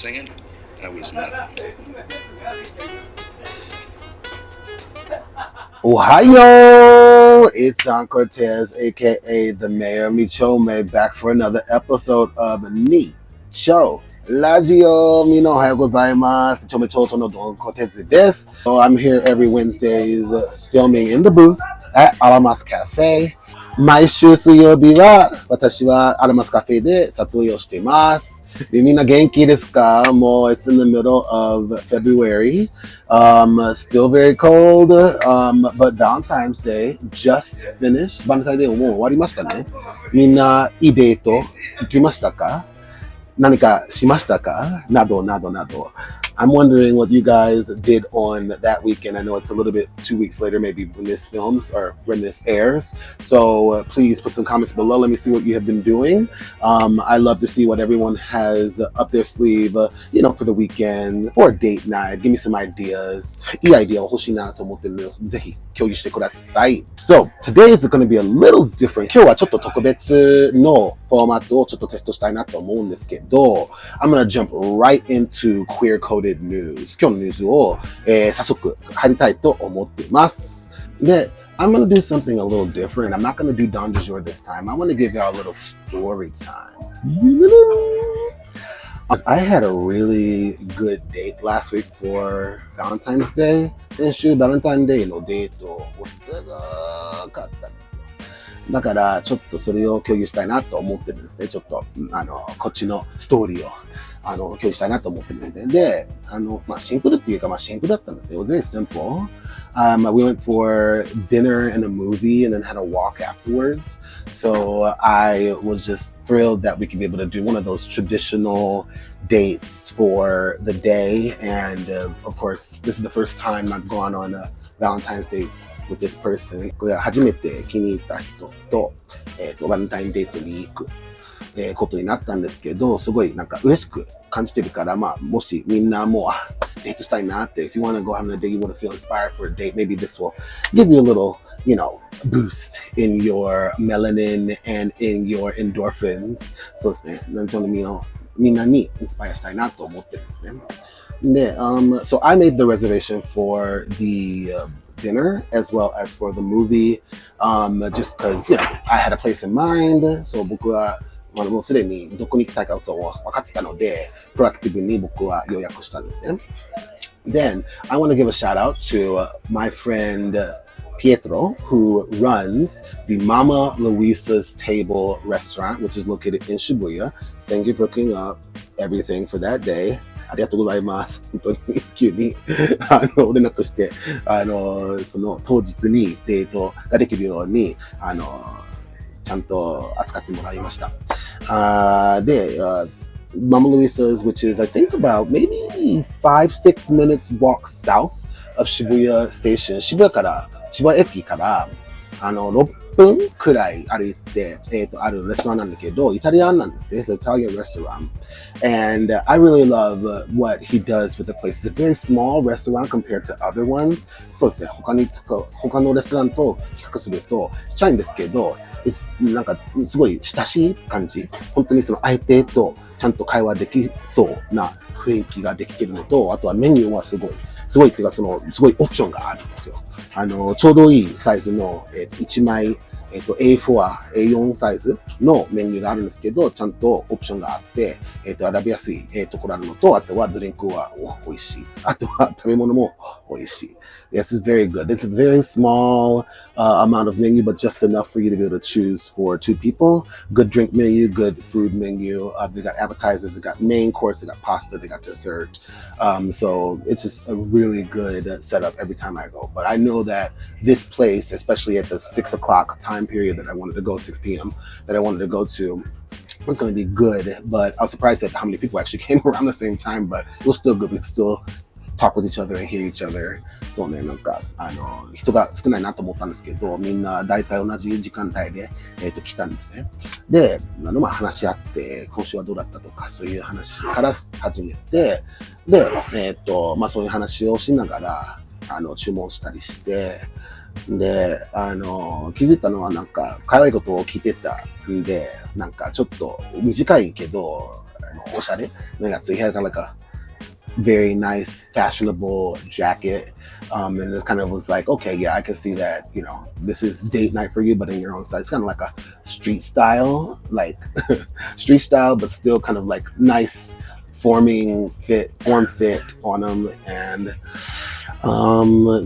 singing, I was not. Ohio! It's Don Cortez, aka the Mayor of Chome, back for another episode of Nicho Lagio. Mino ohayou gozaimasu. Chome Choto no Don Cortez desu. So I'm here every Wednesdays filming in the booth at A.P.P.L.E.S Cafe. 毎週水曜日は私はA.P.P.L.E.Sカフェで撮影をしています。で、みんな元気ですか？もう It's in the middle of February. Still very cold, but Valentine's Day just finished. バレンタインデーもう終わりましたね。みんないいデート行きましたか？何かしましたか？などなどなど。I'm wondering what you guys did on that weekend. I know it's a little bit 2 weeks later, maybe when this films or when this airs. So please put some comments below. Let me see what you have been doing. I love to see what everyone has up their sleeve, for the weekend, for a date night. Give me some ideas. いいアイディアを欲しいなと思ってるので、ぜひ共有してください。So today is going to be a little different. 今日はちょっと特別のフォーマットをちょっとテストしたいなと思うんですけど、I'm going to jump right into queer-coded news. 今日のニュースを、早速入りたいと思っています。で、I'm going to do something a little different. I'm not going to do Don du jour this time. I want to give y'all a little story time. I had a really good date last week for Valentine's Day. 先週バレンタインデーのデートを長かったんですよ。だからちょっとそれを共有したいなと思ってるんですね。ちょっとこっちのストーリーを共有したいなと思ってるんですね。で、シンプルっていうかシンプルだったんですね。It was very simple. We went for dinner and a movie and then had a walk afterwards. So I was just thrilled that we could be able to do one of those traditional dates for the day. And of course, this is the first time I've gone on a Valentine's Day with this person. これは初めて気に入った人と、バレンタインデートに行く。ことになったんですけど、すごい嬉しく感じてるから、もしみんなもう、デートしたいなって、if you want to go on a date, you want to feel inspired for a date, maybe this will give you a little, boost in your melanin and in your endorphins. そうですね。みんなにインスパイアしたいなと思ってるんですね。で、so I made the reservation for the dinner as well as for the movie, just because, I had a place in mind. So 僕はもうすでにどこに行きたいかを分かってたので、プロアクティブに僕は予約したんですね。Then, I want to give a shout out to my friend Pietro, who runs the Mama Luisa's Table restaurant, which is located in Shibuya. Thank you for hooking up everything for that day. ありがとうございます。本当に急に連絡して、その当日にデートができるように、ちゃんと扱ってもらいました。で、Mama Luisa's, which is, I think, about maybe 5-6 minutes walk south of Shibuya Station. 渋谷駅から、6分くらい歩いて、あるレストランなんだけど、イタリアンなんですね。It's an Italian restaurant. And I really love what he does with the place. It's a very small restaurant compared to other ones. そうですね。他のレストランと比較すると、ちっちゃいんですけど、すごい親しい感じ。本当にその相手とちゃんと会話できそうな雰囲気ができているのと、あとはメニューはすごいっていうかすごいオプションがあるんですよ。ちょうどいいサイズの、1枚、A4 サイズのメニューがあるんですけど、ちゃんとオプションがあって、選びやすい、ところあるのと、あとはドリンクは美味しい。あとは食べ物も美味しい。Yes, it's very good. It's a very small amount of menu, but just enough for you to be able to choose for 2 people. Good drink menu, good food menu. They got appetizers, they got main course, they got pasta, they got dessert. So it's just a really good setup every time I go. But I know that this place, especially at the 6 o'clock time period that I wanted to go, 6 p.m. that I wanted to go to, was going to be good. But I was surprised at how many people actually came around the same time, but it was still good. We could still talk with each other and hear each other. そうね、人が少ないなと思ったんですけど、みんな大体同じ時間帯で、来たんですね。で、話し合って、今週はどうだったとか、そういう話から始めて、で、そういう話をしながら、注文したりして、で、気づいたのは可愛いことを聞いてたんで、ちょっと短いけど、おしゃれのやつ。He had kind of like a very nice, fashionable jacket. And it kind of was like, okay, yeah, I can see that, you know, this is date night for you, but in your own style. It's kind of like a street style, like street style, but still kind of like nice form fit on him. And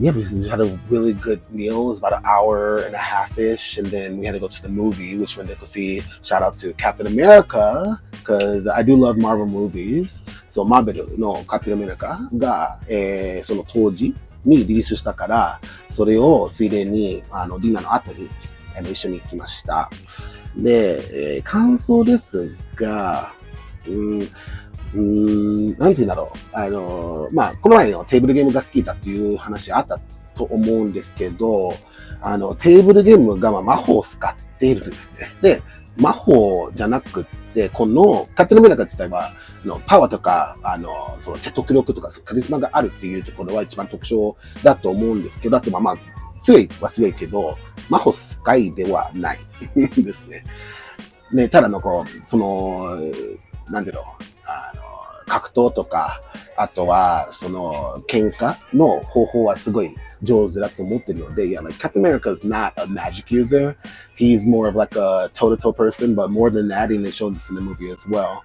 yeah, we had a really good meal. It was about an hour and a half-ish, and then we had to go to the movie, which when they could see, shout out to Captain America, because I do love Marvel movies. So Marvel の Captain America が、その当時にリリースしたから、それをついでにディナーの後に一緒に行きました。で、感想ですが、なんて言うんだろう。まあ、この前のテーブルゲームが好きだっていう話あったと思うんですけど、テーブルゲームが魔法を使っているんですね。で、魔法じゃなくって、この勝手のメダカ自体は、パワーとか、その説得力とか、カリスマがあるっていうところは一番特徴だと思うんですけど、あとまあ、強いは強いけど、魔法使いではないですね。ね、ただその、なんていうの、格闘とか、あとは、その、喧嘩の方法はすごい上手だと思ってるので、yeah, like Captain America is not a magic user. He's more of like a toe-to-toe person, but more than that, and they showed this in the movie as well.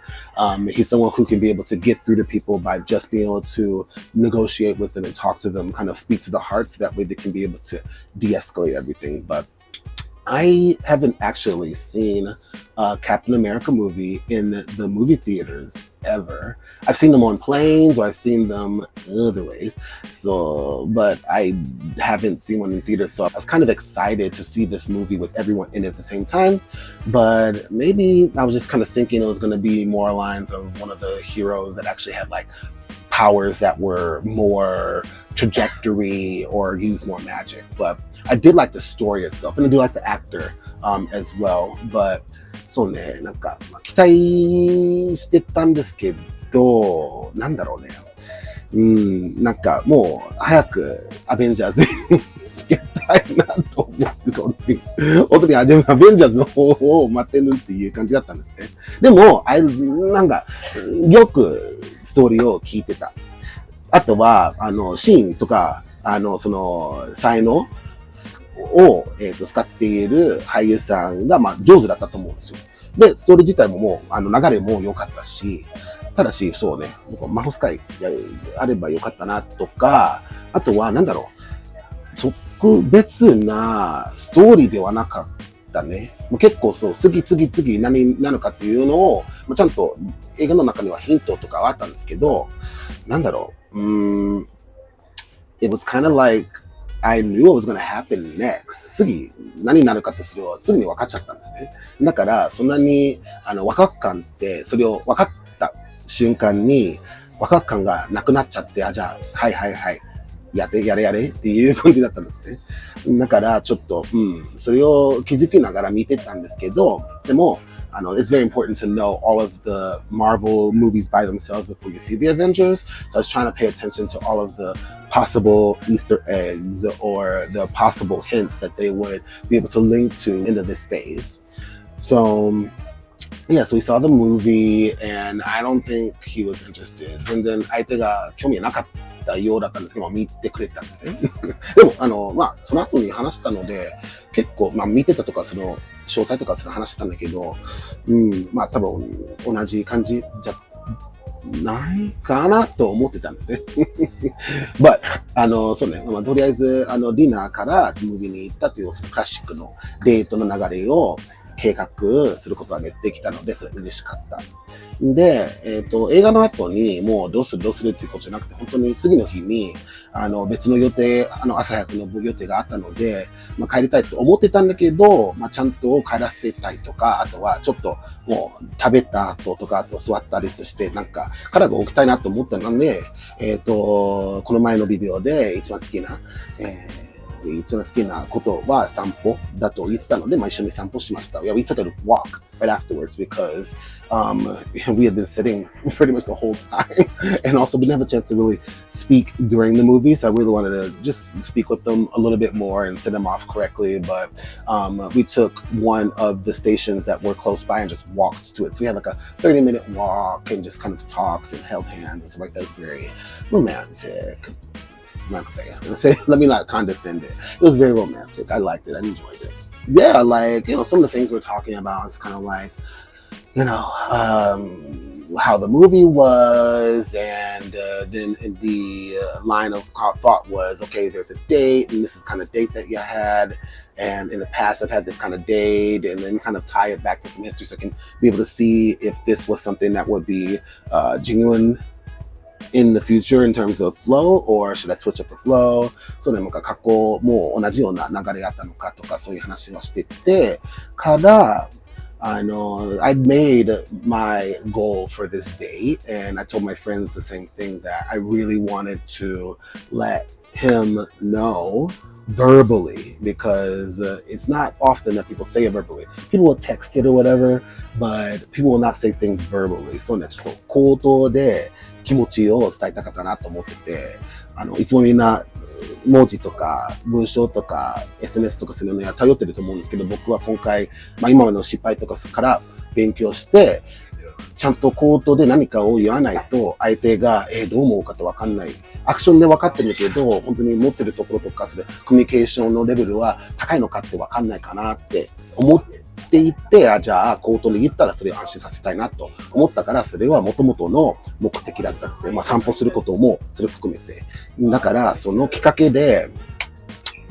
He's someone who can be able to get through to people by just being able to negotiate with them and talk to them, kind of speak to the hearts. That way they can be able to de-escalate everything. But I haven't actually seen a Captain America movie in the movie theaters ever. I've seen them on planes or I've seen them other ways. So, but I haven't seen one in theaters. So I was kind of excited to see this movie with everyone in it at the same time. But maybe I was just kind of thinking it was going to be more lines of one of the heroes that actually had like powers that were more trajectory or used more magic. But I did like the story itself, and I do like the actor as well. But そうね、なんか期待してたんですけど、なんだろうね。なんかもう早くアベンジャーズにつけたいなと思って本当にアベンジャーズの方を待ってるっていう感じだったんですね。でも、なんかよくストーリーを聞いてた。あとはシーンとかその才能を、使っている俳優さんが、まあ、上手だったと思うんですよ。で、ストーリー自体ももう、流れも良かったし、ただし、そうね、魔法使いあれば良かったなとか、あとは、なんだろう、特別なストーリーではなかったね。結構そう、次何なのかっていうのを、ちゃんと映画の中にはヒントとかはあったんですけど、なんだろう、it was kind of like, I knew what was going to happen next. 次、何になるかってそれをすぐに分かっちゃったんですね。だから、そんなに、ワクワク感って、それを分かった瞬間に、ワクワク感がなくなっちゃって、じゃあ、はい、やれっていう感じだったんですね。だから、ちょっと、それを気づきながら見てたんですけど、でも、it's very important to know all of the Marvel movies by themselves before you see the Avengers. So I was trying to pay attention to all of the possible Easter eggs or the possible hints that they would be able to link to into this phase. So, yeah, so we saw the movie and I don't think he was interested. 全然相手が興味なかったようだったんですけど、見てくれたんですね。でも、まあ、その後に話したので、結構、まあ、見てたとか、その、詳細とかそれ話したんだけど、まあ、多分、同じ感じじゃないかなと思ってたんですね。But, そうね、まあ、とりあえず、ディナーからムービーに行ったという、そのクラシックのデートの流れを計画することができたので、それ嬉しかった。で、映画の後にもうどうするっていうことじゃなくて、本当に次の日に、別の予定、朝早くの予定があったので、まあ、帰りたいと思ってたんだけど、まあ、ちゃんと帰らせたいとか、あとはちょっともう食べた後とか、あと座ったりとして、なんか体を置きたいなと思ったので、この前のビデオで一番好きな、一番好きなことは散歩だと言ってたので、一緒に散歩しました。Yeah, we took a walk right afterwards because we had been sitting pretty much the whole time and also didn't have a chance to really speak during the movie. So I really wanted to just speak with them a little bit more and send them off correctly. But we took one of the stations that were close by and just walked to it. So we had like a 30-minute walk and just kind of talked and held hands and stuff like that. It was very romantic. I'm not gonna say, let me not condescend it. It was very romantic. I liked it. I enjoyed it. Yeah, like, some of the things we're talking about is kind of like, how the movie was, and then the line of thought was, okay, there's a date, and this is the kind of date that you had, and in the past I've had this kind of date, and then kind of tie it back to some history so I can be able to see if this was something that would be genuine in the future in terms of flow, or should I switch up the flow? それも過去も同じような流れがあったのかとか、そういう話をしててから、I'd made my goal for this date, and I told my friends the same thing, that I really wanted to let him know verbally, because it's not often that people say it verbally. People will text it or whatever, but people will not say things verbally. そうね、ちょっと口頭で気持ちを伝えたかったなと思ってて、いつもみんな文字とか文章とか SNS とかするのには頼ってると思うんですけど、僕は今回、今までの失敗とかから勉強して、ちゃんと口頭で何かを言わないと相手がどう思うかと分かんない。アクションで分かってるけど、本当に持ってるところとか、それコミュニケーションのレベルは高いのかって分かんないかなって思っていって、じゃあ口頭で言ったらそれを安心させたいなと思ったから、それは元々の目的だったんですね。散歩することもそれを含めて。だからそのきっかけで、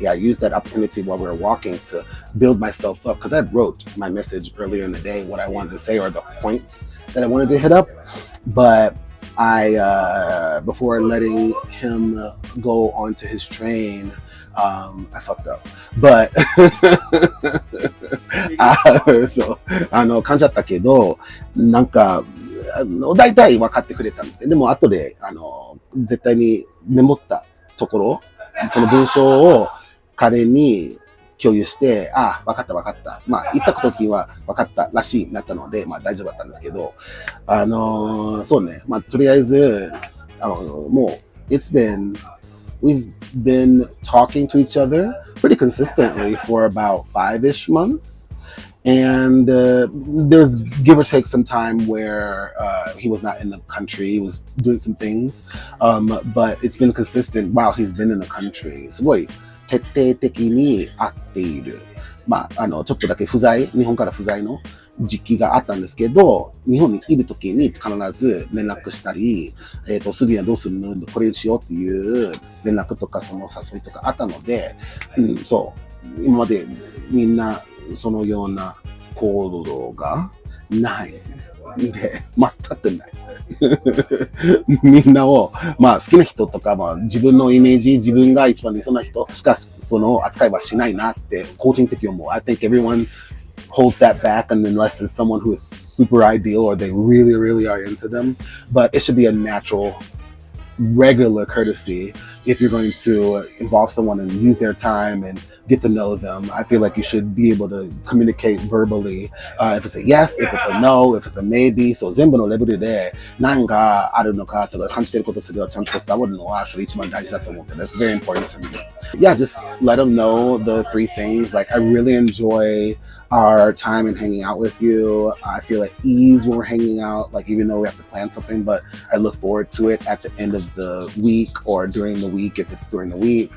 I used that opportunity while we were walking to build myself up, because I wrote my message earlier in the day, what I wanted to say or the points that I wanted to hit up. But before letting him go onto his train, I fucked up. But そう、噛んじゃったけど、なんか、大体分かってくれたんですね。でも後で、絶対にメモったところ、その文章を彼に共有して、分かった分かった。言った時は分かったらしいなったので、大丈夫だったんですけど、そうね、とりあえず、もう、we've been talking to each other pretty consistently for about 5-ish months. And there's give or take some time where he was not in the country. He was doing some things. But it's been consistent while he's been in the country. すごい徹底的に会っている。ちょっとだけ日本から不在の時期があったんですけど、日本にいるときに必ず連絡したり、すぐにはどうするの？これしようっていう連絡とかその誘いとかあったので、そう。今までみんなそのような行動がないんで、全くない。みんなを、好きな人とか、自分のイメージ、自分が一番理想な人しかその扱いはしないなって、個人的に思う。I think everyone holds that back, and unless it's someone who is super ideal or they really, really are into them. But it should be a natural, regular courtesy if you're going to involve someone and use their time and get to know them. I feel like you should be able to communicate verbally. If it's a yes, if it's a no, if it's a maybe. そう、全部のレベルで何があるのかとか感じていることそれをちゃんと伝わるのはそれ一番大事だと思って。That's very important to me. Yeah, just let them know the 3 things. Like, I really enjoy our time and hanging out with you. I feel at ease when we're hanging out, like even though we have to plan something, but I look forward to it at the end of the week or during the week if it's during the week.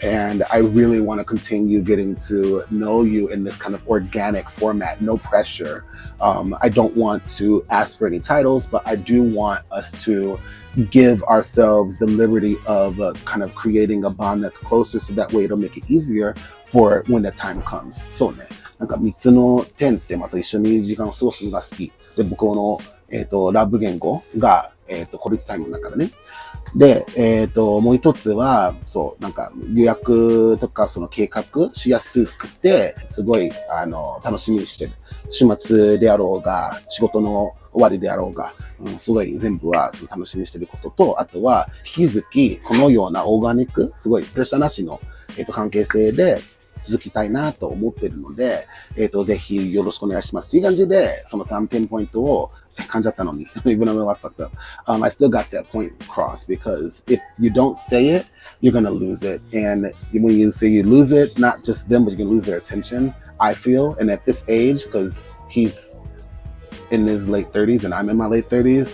And I really want to continue getting to know you in this kind of organic format, no pressure. I don't want to ask for any titles, but I do want us to give ourselves the liberty of kind of creating a bond that's closer, so that way it'll make it easier for when the time comes. そうね。なんか3つの点ってまず一緒に時間を過ごすのが好き。で、僕の、ラブ言語が、コリックタイムだからね。で、もう一つは、そう、なんか予約とかその計画しやすくて、すごい、楽しみにしてる。週末であろうが、仕事の終わりであろうが、すごい全部はその楽しみにしてることと、あとは引き続きこのようなオーガニック、すごいプレッシャーなしの、関係性で続きたいなと思っているので、ぜひよろしくお願いします。っていう感じで、その3点ポイントを噛んじゃったのに、even though I fucked up, I still got that point across because if you don't say it, you're gonna lose it. And when you say you lose it, not just them, but you're gonna lose their attention, I feel. And at this age, because he's in his late 30s and I'm in my late 30s,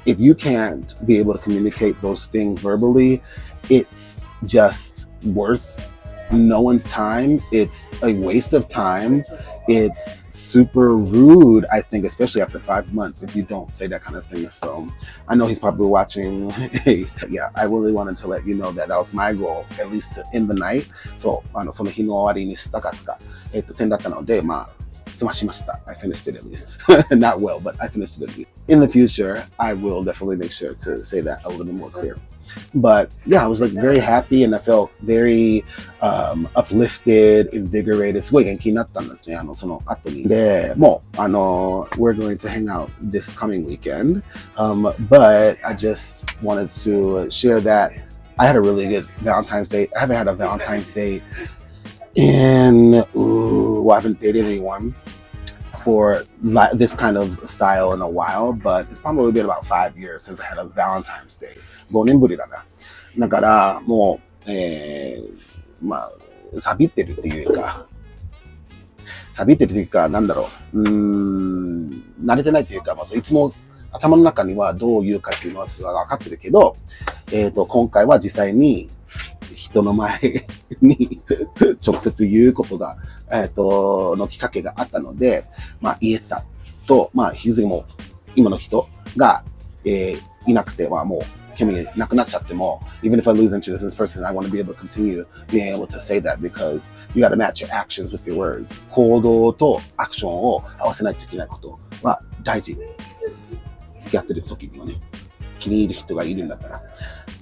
if you can't be able to communicate those things verbally, it's just worth no one's time. It's a waste of time. It's super rude, I think, especially after 5 months, if you don't say that kind of thing. So I know he's probably watching. Yeah, I really wanted to let you know that that was my goal, at least to end the night. So, その日の終わりにしたかった、点だったので、済ましました。I finished it at least. Not well, but I finished it at least. In the future, I will definitely make sure to say that a little bit more clear. But yeah, I was like very happy and I felt very uplifted, invigorated. すごい元気になったんですね、その後に。で、もう、we're going to hang out this coming weekend. But I just wanted to share that I had a really good Valentine's Day. I haven't had a Valentine's Day I haven't dated anyone for this kind of style in a while, but it's probably been about 5 years since I had a Valentine's Day. 5年ぶりだな。だから、もう、錆びってるっていうか、なんだろう、慣れてないというか、いつも頭の中にはどう言うかっていうのは分かってるけど、今回は実際に人の前に直接言うことが、のきっかけがあったので、言えたと、引き続きも今の人が、いなくて、もう興味なくなっちゃっても、even if I lose interest in this person, I want to be able to continue being able to say that because you got to match your actions with your words. 行動とアクションを合わせないといけないことは大事。付き合ってる時にはね、気に入る人がいるんだったら。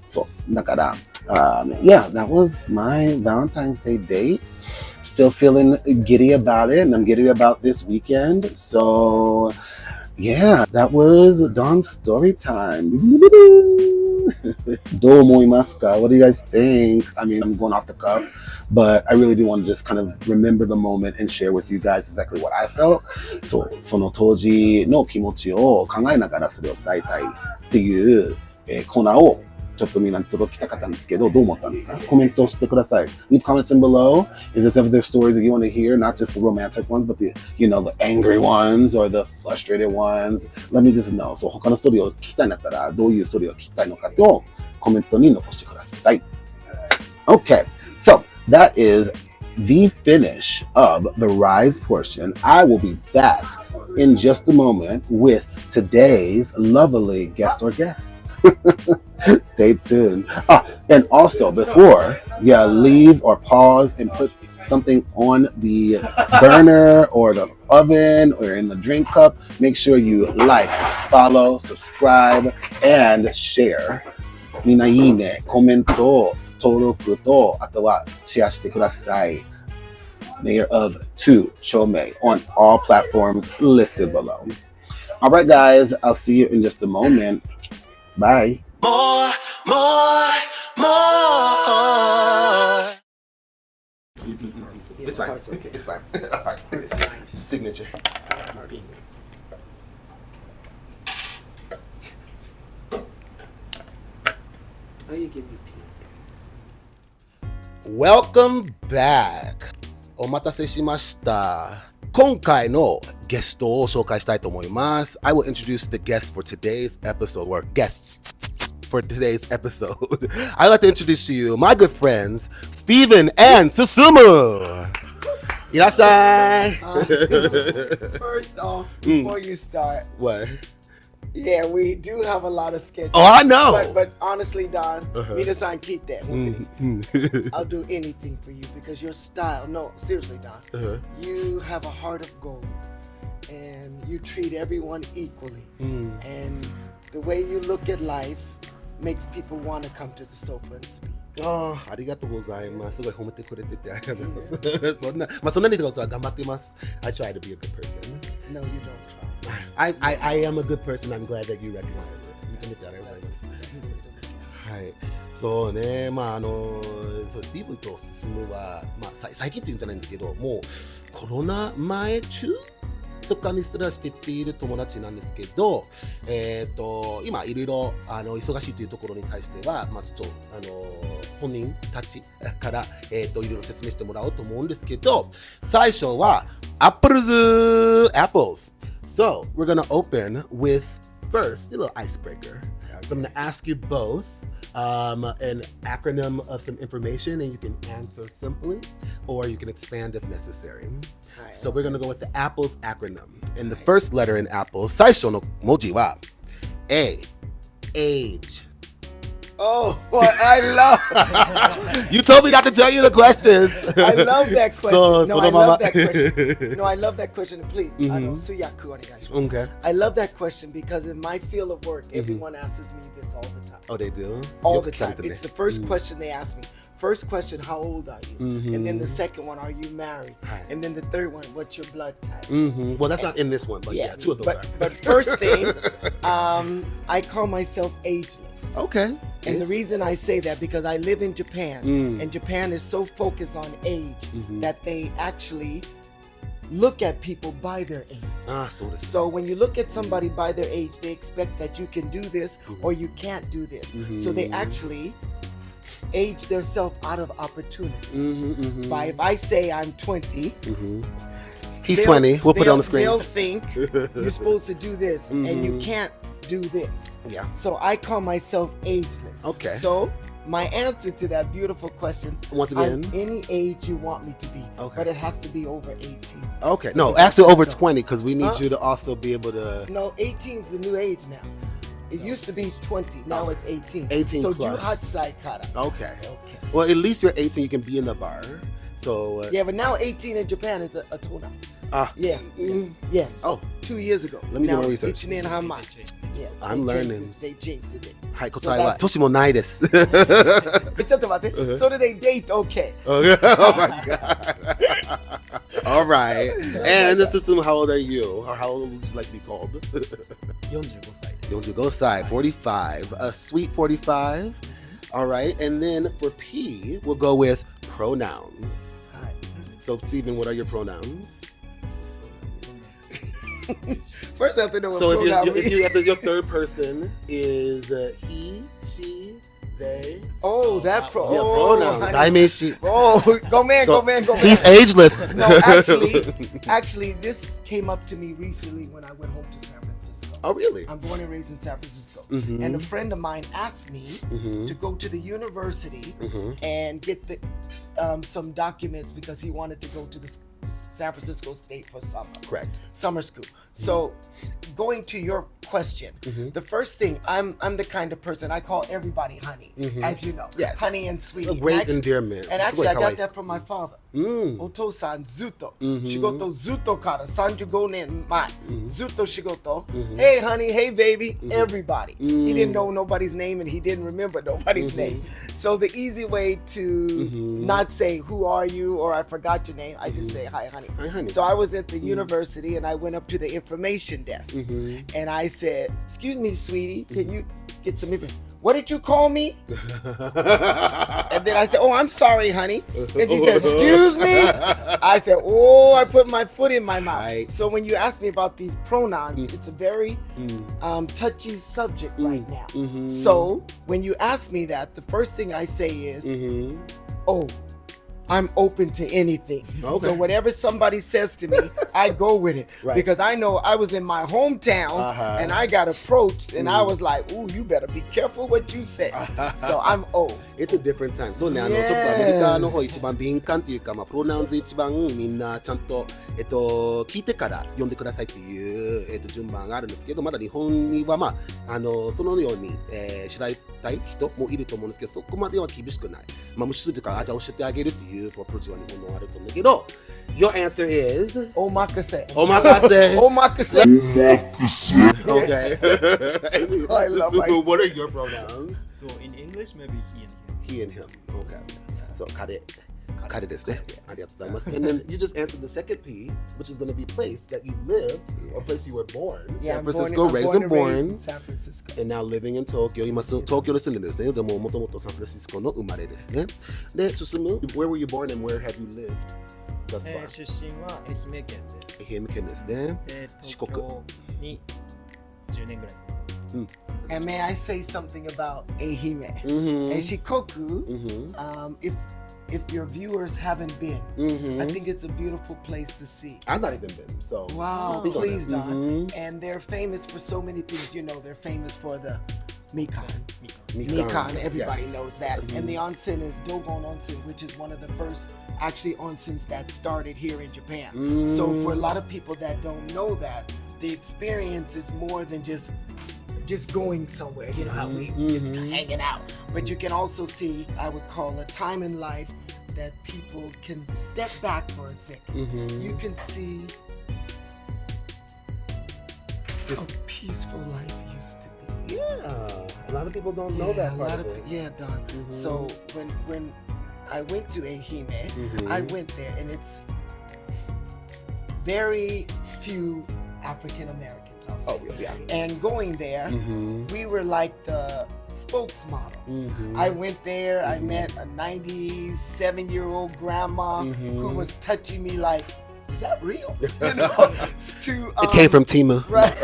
そう。だから、yeah, that was my Valentine's Day date. Still feeling giddy about it, and I'm giddy about this weekend. So, yeah, that was Don's story time. どう思いますか? What do you guys think? I mean, I'm going off the cuff, but I really do want to just kind of remember the moment and share with you guys exactly what I felt. そう、その当時の気持ちを考えながらそれを伝えたいっていう、コーナーをちょっとみんなに届きたかったんですけど、どう思ったんですか? コメントをしてください. Leave comments in below. If there's ever stories that you want to hear, not just the romantic ones, but the, the angry ones or the frustrated ones. Let me just know. そう、他のストーリーを聞きたいんだったら、どういうストーリーを聞きたいのかをコメントに残してください. Okay, so that is the finish of the Rise portion. I will be back in just a moment with today's lovely guest or guest. Stay tuned. And also before you leave or pause and put something on the burner or the oven or in the drink cup, make sure you like, follow, subscribe, and share. みんないいね、コメント、登録と、あとはシェアしてください。Mayor of 2 chome on all platforms listed below. All right, guys, I'll see you in just a moment. Bye. More. It's fine. It's fine. All right. Signature. Welcome back. お待たせしました。今回のゲストを紹介したいと思います。I will introduce the guests for today's episode, or guests for today's episode. I'd like to introduce to you my good friends, Steven and Susumu. いらっしゃい。First off, before you start, What? Yeah, we do have a lot of schedules. Oh, I know. But honestly, Don, minasan kite. I'll do anything for you because your style. No, seriously, Don. You have a heart of gold, and you treat everyone equally. And the way you look at life makes people want to come to the sofa and speak. ありがとうございます。すごい褒めてくれててありがとうございます。そんなにとかそれは頑張ってます。I try to be a good person. No, you don't try. I am a good person. I'm glad that you recognize it. 認めてありがとうございます。はい。そうね、そうスティーブンと進むは、最近っていうんじゃないんだけど、もうコロナ前中とかにすらしてっている友達なんですけど、今いろいろ忙しいというところに対しては、本人たちからいろいろ説明してもらおうと思うんですけど、最初は A.P.P.L.E.S. So we're gonna open with first a little icebreaker. So I'm gonna ask you both an acronym of some information, and you can answer simply, or you can expand if necessary. So we're gonna go with the Apple's acronym. And the first letter in Apple, 最初の文字は A, age. Oh, boy, I love You told me not to tell you the questions. I love that question. So I love that question. No, I love that question. Please, suyaku onegaishimasu. Okay. I love that question because in my field of work, everyone asks me this all the time. Oh, they do? All the time. It's the first question they ask me. First question, how old are you? And then the second one, are you married? And then the third one, what's your blood type? Well, that's not in this one, but yeah, two of those are. But first thing, I call myself ageless. Okay. And the reason I say that because I live in Japan, and Japan is so focused on age that they actually look at people by their age. So when you look at somebody by their age, they expect that you can do this or you can't do this. So they actually age themselves out of opportunities. By if I say I'm 20, he's 20. We'll put it on the screen. They'll think you're supposed to do this and you can't do this. Yeah. So I call myself ageless. Okay. So my answer to that beautiful question, once again, I'm any age you want me to be, okay, but it has to be over 18. Okay. No, actually over 20 because we need you to also be able to. No, 18 is the new age now. It used to be 20, now it's 18. 18 so plus. Okay. Well, at least you're 18, you can be in the bar. So yeah, but now 18 in Japan is a tona. Yeah. Yes. Oh, 2 years ago. Let me do my research. Yeah, I'm learning. They changed it. はい、答えは年もないです。ちょっと待って。それで date okay. Oh my god. All right. And this is how old are you? Or how old would you like to be called? 45歳です。45歳, 45. A sweet 45. All right. And then for P, we'll go with pronouns. So Stephen, what are your pronouns? First, I have to know what so pronoun if your third person is he, she, they. Oh, that pronouns. Gayme. Oh, go man. He's ageless. No, actually, this came up to me recently when I went home to San Francisco. Oh, really? I'm born and raised in San Francisco. And a friend of mine asked me to go to the university and get some documents because he wanted to go to the San Francisco State for summer. Correct. Summer school. So going to your question, the first thing, I'm the kind of person, I call everybody honey, as you know. Yes. Honey and sweetie. A great endearment. And actually, I got that from my father. Oto-san zuto. Shigoto zuto kara 35年前. Zuto shigoto. Hey honey, hey baby, everybody. He didn't know nobody's name and he didn't remember nobody's name. So the easy way to not say who are you or I forgot your name, I just say hi honey. Hi honey. So I was at the university and I went up to the information desk and I said, excuse me sweetie, can you get some information? What did you call me? And then I said, oh, I'm sorry, honey. And she said, excuse me? I said, oh, I put my foot in my mouth. Right. So when you ask me about these pronouns, it's a very touchy subject right now. So when you ask me that, the first thing I say is, oh, I'm open to anything. Okay. So whatever somebody says to me, I go with it. Right. Because I know I was in my hometown and I got approached and I was like, ooh, you better be careful what you say. So I'm old. It's a different time. そうね、ちょっとアメリカの方一番敏感っていうか、プロナウンズ一番みんなちゃんと、聞いてから読んでくださいっていう、順番があるんですけど、まだ日本にはそのように、知られたい人もいると思うんですけど、そこまでは厳しくない。無視するというか、じゃあ教えてあげるっていうアプローチは日本のあると思うんだけど、Your answer is Omakase. Omakase. Omakase. Okay. I love so what are your pronouns? So in English, maybe he and him. He and him. Okay. So kare. 彼ですね。ありがとうございます。And then you just answered the second P, which is going to be place that you lived or place you were born. Yeah, San Francisco, raised and born. in San Francisco. And now living in Tokyo. 今、東京で住んでるんですね。でも、もともとサンフランシスコの生まれですね。で、進む Where were you born and where have you lived thus far? 出身は愛媛県です。愛媛県ですね。で、四国。東京に10年ぐらい住んでます。And may I say something about Ehime? Mm-hmm. And Shikoku, Mm-hmm. If your viewers haven't been, Mm-hmm. I think it's a beautiful place to see. I've not even been, so Wow, speak on please, it. Don. Mhm. And they're famous for so many things. You know, they're famous for the Mikan. Mikan, Mikan, everybody yes. knows that. And the onsen is Dogon Onsen, which is one of the first actually onsens that started here in Japan. So for a lot of people that don't know that, the experience is more than just going somewhere, you know, how we just hanging out. But you can also see, I would call a time in life that people can step back for a second. You can see how peaceful life used to be. Yeah, a lot of people don't know that a part lot of it. Yeah, Don. So when I went to Ehime, I went there, and it's very few African Americans. Oh, yeah. And going there, we were like the spokesmodel. I went there, I met a 97-year-old grandma who was touching me like, is that real? You know, It came from Timu. right.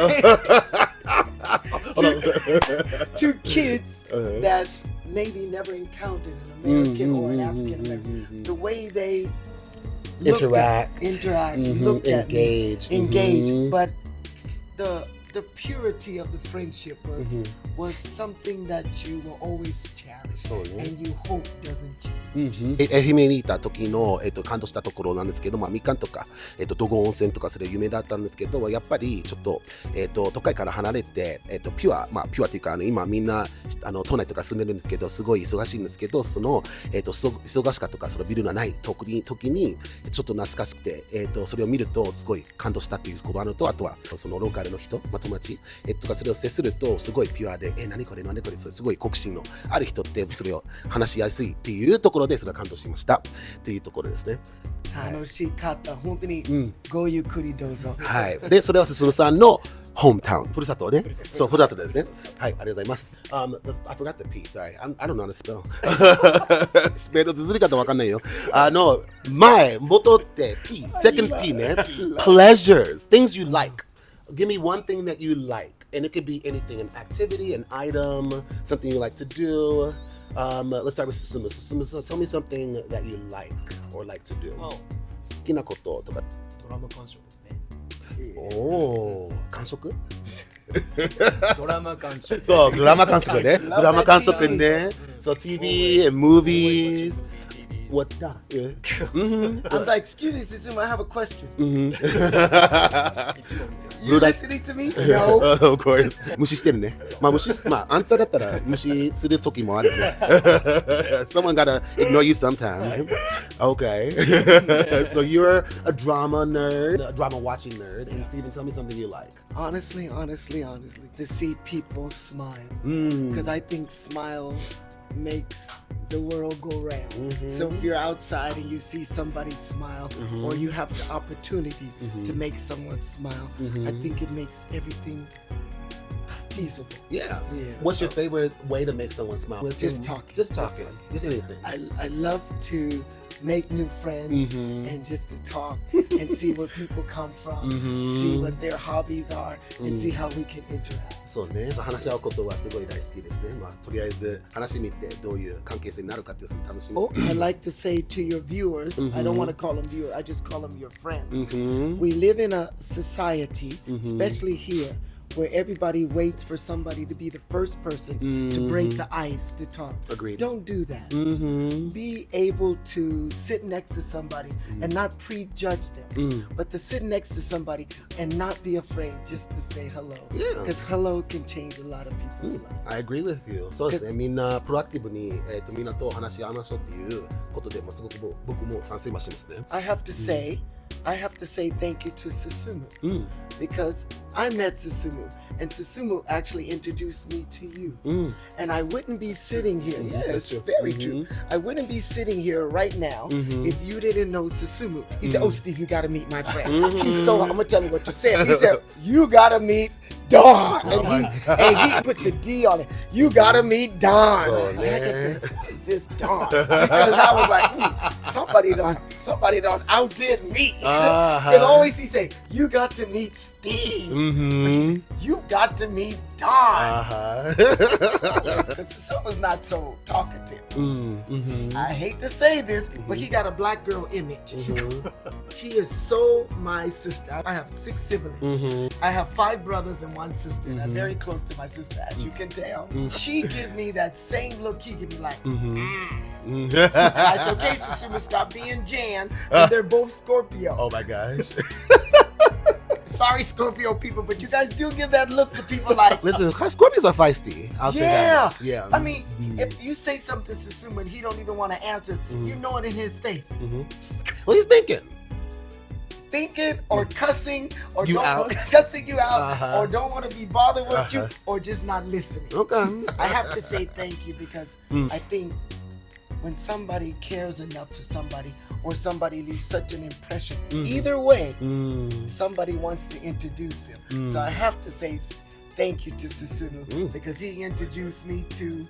to kids that maybe never encountered an American or an African American. The way they Interact, looked at me, engage. but the purity of the friendship was something that you will always cherish and you hope doesn't change. 愛媛にいた時の、感動したところなんですけど、みかんとか、道後温泉とかそれ有名だったんですけど、やっぱりちょっと、都会から離れて、ピュアというか、今みんな都内とか住んでるんですけど、すごい忙しいんですけど、その、忙しかとかそのビルがない時にちょっと懐かしくて、それを見るとすごい感動したっていうことがあるのと、あとはそのローカルの人、友達、とかそれを接するとすごいピュアで、何これすごい好奇心のある人ってそれを話しやすいっていうところでそれは感動しましたっていうところですね。楽しかった。本当にごゆっくりどうぞ。はい。で、それは進さんのホームタウン、ふるさとね。そう、ふるさとですね。はい、ありがとうございます。I forgot the P, sorry. I don't know how to spell. スペルの綴り方わかんないよ。元って P, second P ね。Pleasures, things you like. Give me one thing that you like. And it could be anything, an activity, an item, something you like to do. Let's start with Susumu. Susumu, tell me something that you like or like to do. 好きなこととか。ドラマ鑑賞ですね。おー、完食ドラマ鑑賞。そう、ドラマ鑑賞ね。ドラマ鑑賞ね。そう、TV and movies. What? Yeah. I'm like, excuse me, Susumu, I have a question. Blue You light. listening to me? No. Of course. 無視してるね。あんただったら無視する時もあるね。Someone gotta ignore you sometime. Okay. So you're a drama nerd, a drama watching nerd. And Steven, tell me something you like. Honestly, to see people smile. Because I think smile makes the world go round. So if you're outside and you see somebody smile, or you have the opportunity to make someone smile, I think it makes everything feasible. Yeah. What's your favorite way to make someone smile? Just talking. Just talking. Just anything. I love to make new friends and just to talk and see where people come from, see what their hobbies are, and see how we can interact. そうね、話し合うことはすごい大好きですね。とりあえず話してみてどういう関係性になるかっていうのを楽しみ。Oh, I like to say to your viewers, I don't want to call them viewers, I just call them your friends. We live in a society, especially here, where everybody waits for somebody to be the first person to break the ice to talk. Agreed. Don't do that. Be able to sit next to somebody and not prejudge them, but to sit next to somebody and not be afraid just to say hello. Yeah. Because hello can change a lot of people's lives. I agree with you. そうですね。みんなプロアクティブに、みんなと話し合いましょうっていうことで、すごく僕も賛成はしてますね。I have to say, I have to say thank you to Susumu Mm. because I met Susumu and Susumu actually introduced me to you. Mm. And I wouldn't be sitting here. Mhm, Yes, that's true. very true. I wouldn't be sitting here right now if you didn't know Susumu. He said, "Oh, Steve, you got to meet my friend." He's so. I'm gonna tell you what you said. He said, "You gotta meet Don," and he put the D on it. You gotta meet Don. So, and I could say, "Who is this Don?" Because I was like, somebody done outdid me. And always he say, "You got to meet Steve." But he said, "You got to meet Don." Because Susumu's not so talkative. I hate to say this, but he got a black girl image. He is so my sister. I have 6 siblings. I have 5 brothers and 1 sister. And I'm very close to my sister, as you can tell. She gives me that same look he gives me like, I said, okay, Susumu, stop being Jan. And they're both Scorpio. Oh my gosh. Sorry, Scorpio people, but you guys do give that look to people like, Listen, Scorpios are feisty. I'll say that much. Yeah. I mean, if you say something to Susumu and he don't even want to answer, you know it in his face. Well, he's thinking. Thinking or cussing or You don't out. cussing you out or don't want to be bothered with you or just not listening. Okay. I have to say thank you because I think when somebody cares enough for somebody or somebody leaves such an impression, either way, somebody wants to introduce them. So I have to say thank you to Susumu because he introduced me to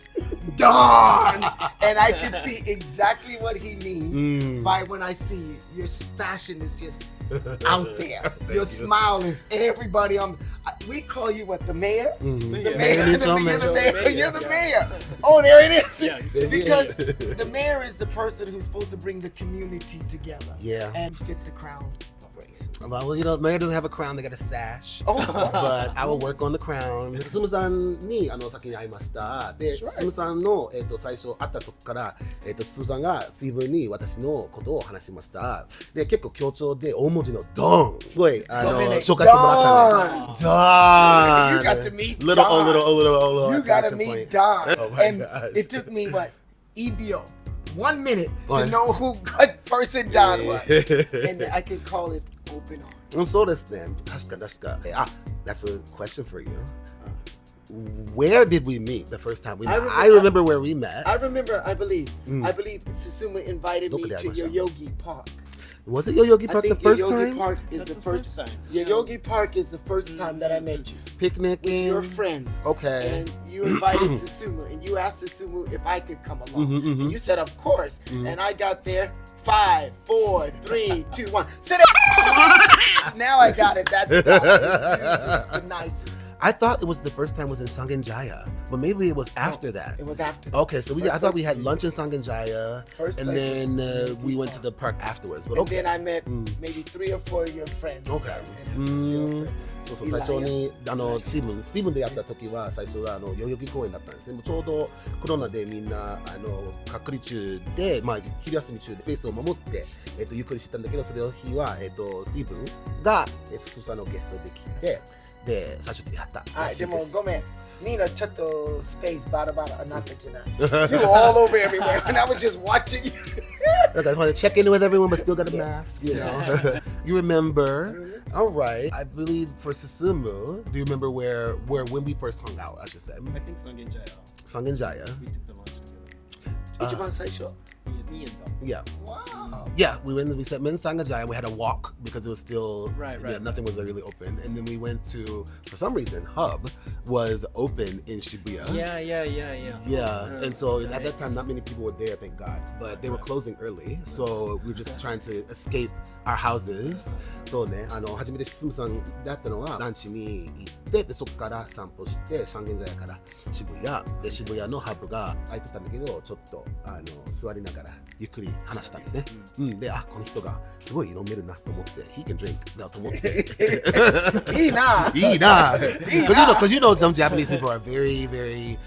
Don. And I can see exactly what he means by when I see you. Your fashion is just out there. Your smile is everybody on. We call you what, the mayor? The mayor. You're the mayor. Oh, there it is. Yeah. Because the mayor is the person who's supposed to bring the community together. Yeah. And fit the crown of race. Well, you know, mayor doesn't have a crown, they got a sash. Oh, sorry. But I will work on the crown. 進さんに先に会いました。で、進さんの、最初会った時から、進さんが水分に私のことを話しました。で、結構強調で大文字のドン。すごい、紹介してもらったね。Don! You got to meet little, Don. little. You got to exclamation meet point. Don. Oh my And gosh. it took me, what, EBO, 1 minute to One. know who what person Don was. And I could call it open arms. そうですね。確か。That's a question for you. Where did we meet the first time we met? I remember where we met. I remember, I believe Susumu invited me to Yoyogi Park. Was it Yoyogi Park the first time? Park is the first time. Yoyogi Park is the first time that I met you. Picnicking. With your friends. Okay. And you invited Susumu, and you asked Susumu if I could come along. And you said, of course. And I got there, 5, 4, 3, 2, 1. Sit down. Now I got it. That's You're just the nicest. I thought it was the first time was in Sangenjaya, but maybe it was after that. It was after. Okay, so I thought we had lunch in Sangenjaya, and then we went to the park afterwards. But And okay. then I met maybe 3 or 4 of your friends. Okay. And still friends. そう最初にスティーブンでやった時は最初は代々木公園だったんですね。もうちょうどコロナでみんな隔離中で、昼休み中でスペースを守って、ゆっくりしてたんだけど、それの日は、スティーブンがスサのゲストで来て、で最初にやったらしいです。でもごめん、ニーナちょっとスペースバラバラなってじゃない。You were all over everywhere, and I was just watching you. Look, I just want to check in with everyone, but still got a mask, you know. You remember? All right. I believe for Susumu, do you remember where when we first hung out? I should say. I think Sangenjaya. Sangenjaya. We took the lunch together. 一番最初。 Me and Tom. Yeah. Wow. Yeah, we set in Sangenjaya and we had to walk because it was still nothing was really open. And then we went to, for some reason, Hub was open in Shibuya. Yeah. Yeah, and so at that time, not many people were there, thank God. But they were closing early, so we were just trying to escape our houses. そうね、初めて進さんだったのはランチに行って、でそこから散歩して三軒茶屋から渋谷で渋谷のハブが空いてたんだけど、ちょっと座りながらゆっくり話したんですね。で、この人がすごい飲めるなと思って、he can drink だと思って。いいな。Because you know some Japanese people are very, very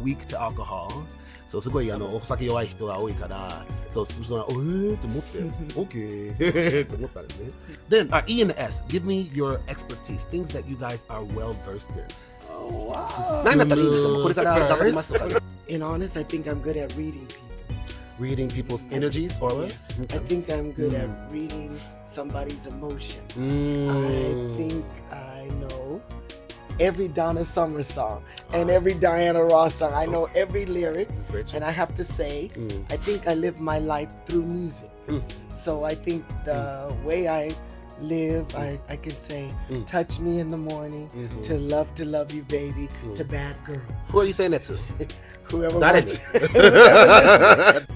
weak to alcohol. そうすごいお酒弱い人が多いから、そうすごいと思って、OK と思ったんですね。Then E and S, give me your expertise, things that you guys are well versed in. 何だったらいいでしょう。これから頑張りますとか。In honest, I think I'm good at reading people. reading people's energies, or Yes. I think I'm good at reading somebody's emotion. I think I know every Donna Summer song and every Diana Ross song. I know every lyric. That's very true. And I have to say, I think I live my life through music. So I think the way I live, I can say, touch me in the morning, to love you, baby, to bad girl. Who are you saying that to? Whoever Not wants any. it.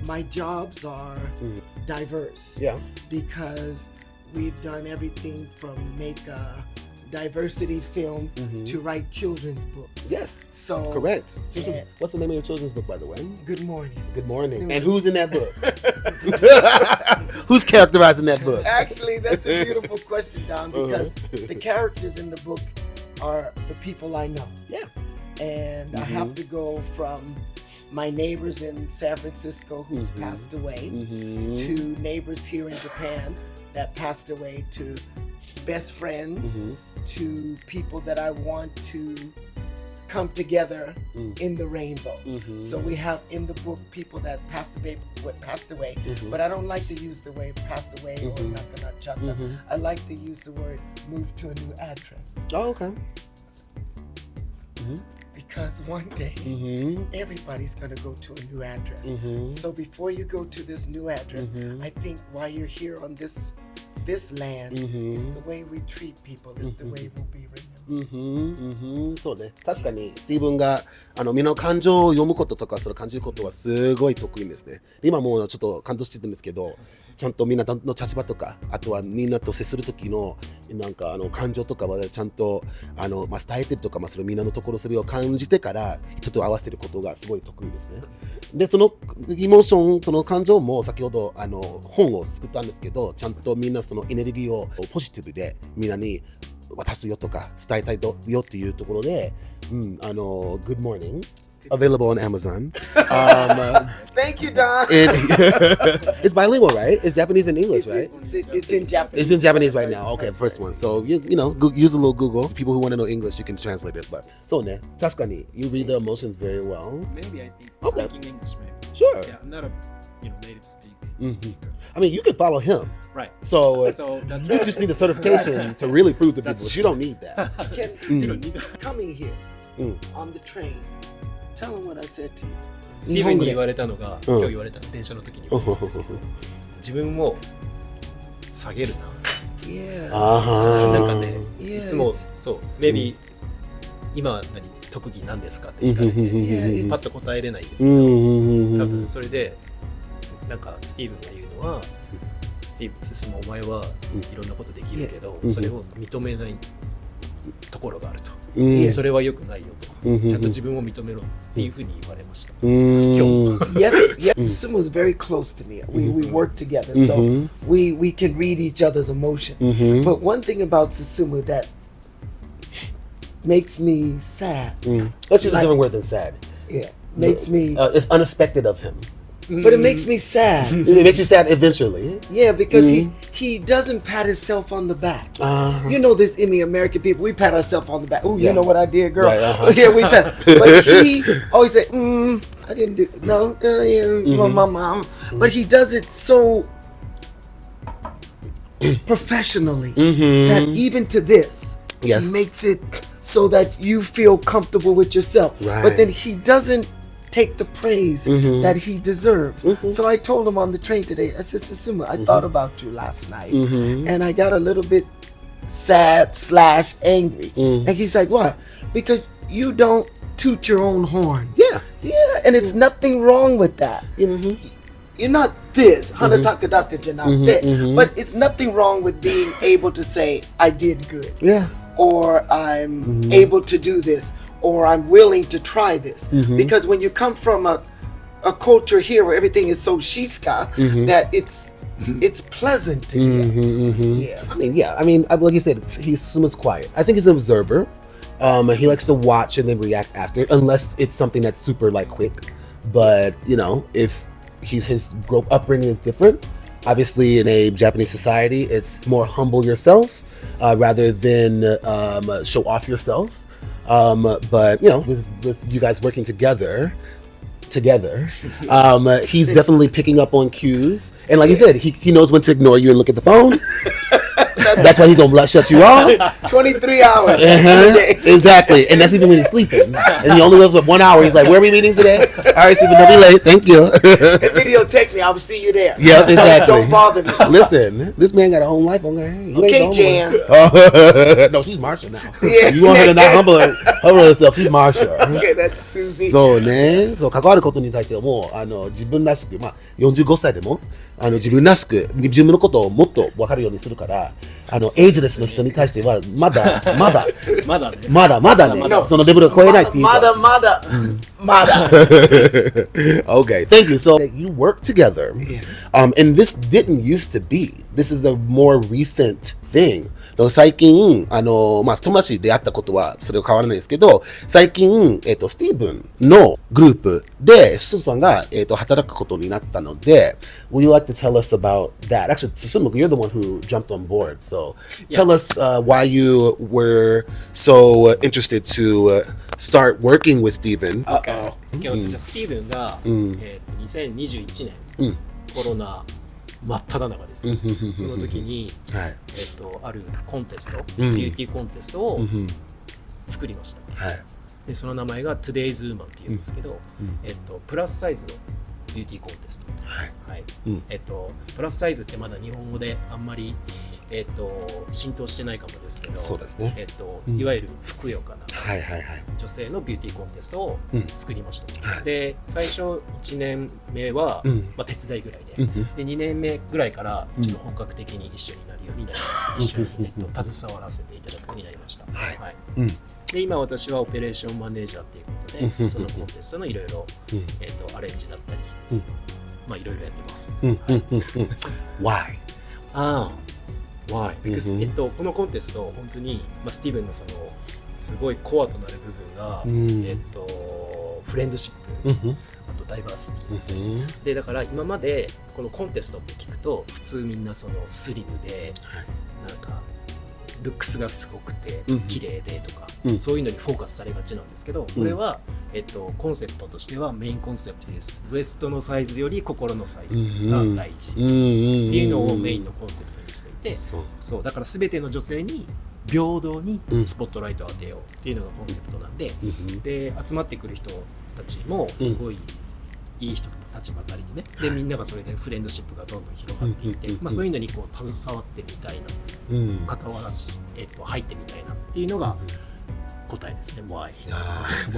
My jobs are diverse. Yeah. Because we've done everything from make a diversity film to write children's books. Yes. So Correct. Yeah. What's the name of your children's book, by the way? Good morning. Good morning. And who's in that book? Who's characterizing that book? Actually, that's a beautiful question, Don, because the characters in the book are the people I know. Yeah. And I have to go from my neighbors in San Francisco who's passed away to neighbors here in Japan that passed away to best friends to people that I want to come together in the rainbow. So we have in the book people that passed away, but I don't like to use the word passed away or nakanachata. I like to use the word move to a new address. Oh, okay. Because one day everybody's gonna go to a new address. So before you go to this new address, I think while you're here on this land, it's the way we treat people, it's the way we'll be remembered. そうね。確かにスティーブンが身の感情を読むこととかそれを感じることはすごい得意ですね。今もうちょっと感動してるんですけど、ちゃんとみんなの立場とか、あとはみんなと接する時のなんか感情とかはちゃんと伝えてるとか、それみんなのところそれを感じてから人と合わせることがすごい得意ですね。でそのエモーション、その感情も先ほど本を作ったんですけど、ちゃんとみんなそのエネルギーをポジティブでみんなに渡すよとか伝えたいよっていうところで、Good Morning available on Amazon. Thank you, Don. It's bilingual, right? It's Japanese and English, right? It's in Japanese. It's in Japanese right now. Okay, first one. So you know, use a little Google. People who want to know English, you can translate it. But so ne, 確かに you read the emotions very well. Maybe I think Okay. speaking English, maybe. Sure. Yeah, I'm not a native speaker. I mean, you can follow him. Right. So that's you just need a certification to really prove to people. But you don't need that. Can you don't need that. coming here on the train, tell them what I said to you. スティーブンに言われたのが、今日言われた電車の時に言われたんですけど、自分を下げるな。Yeah. なんかね、 Yeah, いつも it's- そう、maybe 今特技なんですかって聞かれて、 Yeah, パ it's- ッと答えれないんですけど、多分それでなんかスティーブンが言うのは、スティーブン進むお前はいろんなことできるけど、それを認めないところがあると。それは良くないよと。ちゃんと自分を認めろっていうふうに言われました。今日も。Yes, Susumu is very close to me. We work together, so we can read each other's emotion. But one thing about Susumu that makes me sad, Let's use a different word than sad. makes me, It's unexpected of him. but it makes me sad. It makes you sad eventually. Yeah, because he doesn't pat himself on the back. You know this in the American people, we pat ourselves on the back. Oh, you know what I did, girl? Right, Yeah, we pat. But he always say, I didn't do no, yeah, my mom. But he does it so professionally that even to this, Yes. he makes it so that you feel comfortable with yourself. Right. But then he doesn't take the praise that he deserves. So I told him on the train today, I said, Susumu, I thought about you last night and I got a little bit sad / angry. And he's like, what? Because you don't toot your own horn. Yeah. Yeah, and it's nothing wrong with that. You're not this, Hanatakadaka, you're not that. But it's nothing wrong with being able to say, I did good. Yeah. Or I'm able to do this. Or I'm willing to try this. Because when you come from a culture here where everything is so shiska that it's pleasant to hear. Yes. I mean, like you said, he's Susumu's quiet. I think he's an observer. He likes to watch and then react after it, unless it's something that's super like quick. But you know, if his upbringing is different, obviously in a Japanese society, it's more humble yourself rather than show off yourself. But you know, with you guys working together, together. He's definitely picking up on cues. And like you said, he knows when to ignore you and look at the phone. That's why he's gonna shut you off. 23 hours. Exactly. And that's even when he's sleeping. And he only lives for 1 hour. He's like, where are we meeting today? All right, Stephen, don't be late. Thank you. And video text me, I will see you there. Yeah, exactly. Don't bother me. Listen, this man got a home life. Okay, Jan. No, she's Marsha now. Yeah. You want her to not humble herself. She's Marsha. Okay, that's Susie. そうね。そう、関わることに対してはもう、自分らしく、まあ、45歳でも、自分らしく、自分のことをもっと分かるようにするから、エイジレスの人に対しては、まだね、そのレベルを超えないっていうか。まだ。Okay, thank you. So you work together, and this didn't used to be. This is a more recent thing. 最近、まあ、友達で会ったことはそれは変わらないですけど、最近、スティーブンのグループで、ススさんが、働くことになったので、Would you like to tell us about that? Actually, Susumu, you're the one who jumped on board. So tell us why you were so interested to start working with Steven. じゃあスティーブンが、2021年、コロナ真っ只中ですよ。その時に、あるコンテスト、ビューティーコンテストを作りました。でその名前が Today's Woman っていうんですけど、プラスサイズのビューティーコンテスト。プラスサイズってまだ日本語であんまり浸透してないかもですけど、そうですね。いわゆるふくよかな女性のビューティーコンテストを作りました。で最初1年目は、まあ、手伝いぐらいで、で2年目ぐらいからちょっと本格的に一緒になるようになり、一緒に携わらせていただくようになりました。で今私はオペレーションマネージャーっていうことで、そのコンテストのいろいろアレンジだったり、まあいろいろやってます。Why? Why? Because、このコンテスト本当に、まあ、スティーブンのそのすごいコアとなる部分が、フレンドシップ、あとダイバーシティ、でだから今までこのコンテストって聞くと普通みんなそのスリムで、なんかルックスがすごくて綺麗でとか、そういうのにフォーカスされがちなんですけど、これは、コンセプトとしてはメインコンセプトです。ウエストのサイズより心のサイズが大事っていうのをメインのコンセプトにしていて、そうだから全ての女性に平等にスポットライトを当てようっていうのがコンセプトなんで、で集まってくる人たちもすごいいい人たちばかりでね、でみんながそれでフレンドシップがどんどん広がっていって、まあ、そういうのにこう携わってみたいな、関わらし、入ってみたいなっていうのが答えですね。Why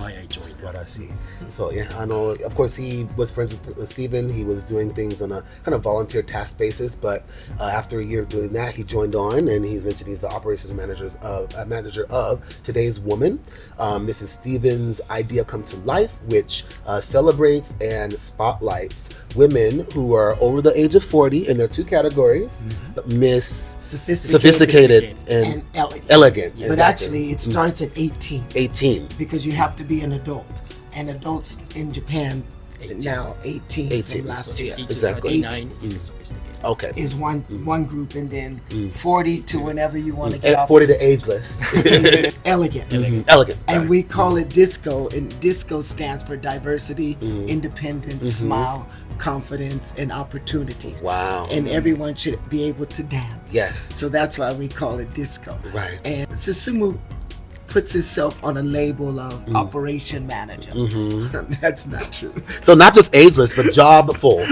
I joined. 素晴らしい。So yeah, of course he was friends with Steven. He was doing things on a kind of volunteer task basis, but after a year of doing that, he joined on, and he's mentioned he's the operations manager of Today's Woman. This is Steven's idea come to life, which celebrates and spotlights women who are over the age of 40 in their two categories: Miss Sophisticated and Elegant. But actually, it starts at 18. Because you have to be an adult, and adults in Japan now 18 from last year. Exactly. 18 Okay. Is one group, and then 40 to whenever you want to get off. 40 to ageless. Elegant. Elegant. And we call it disco, and disco stands for diversity, independence, smile, confidence, and opportunities. Wow. And everyone should be able to dance. Yes. So that's why we call it disco. Right. And Susumu puts himself on a label of operation manager. That's not true. So not just ageless, but job full.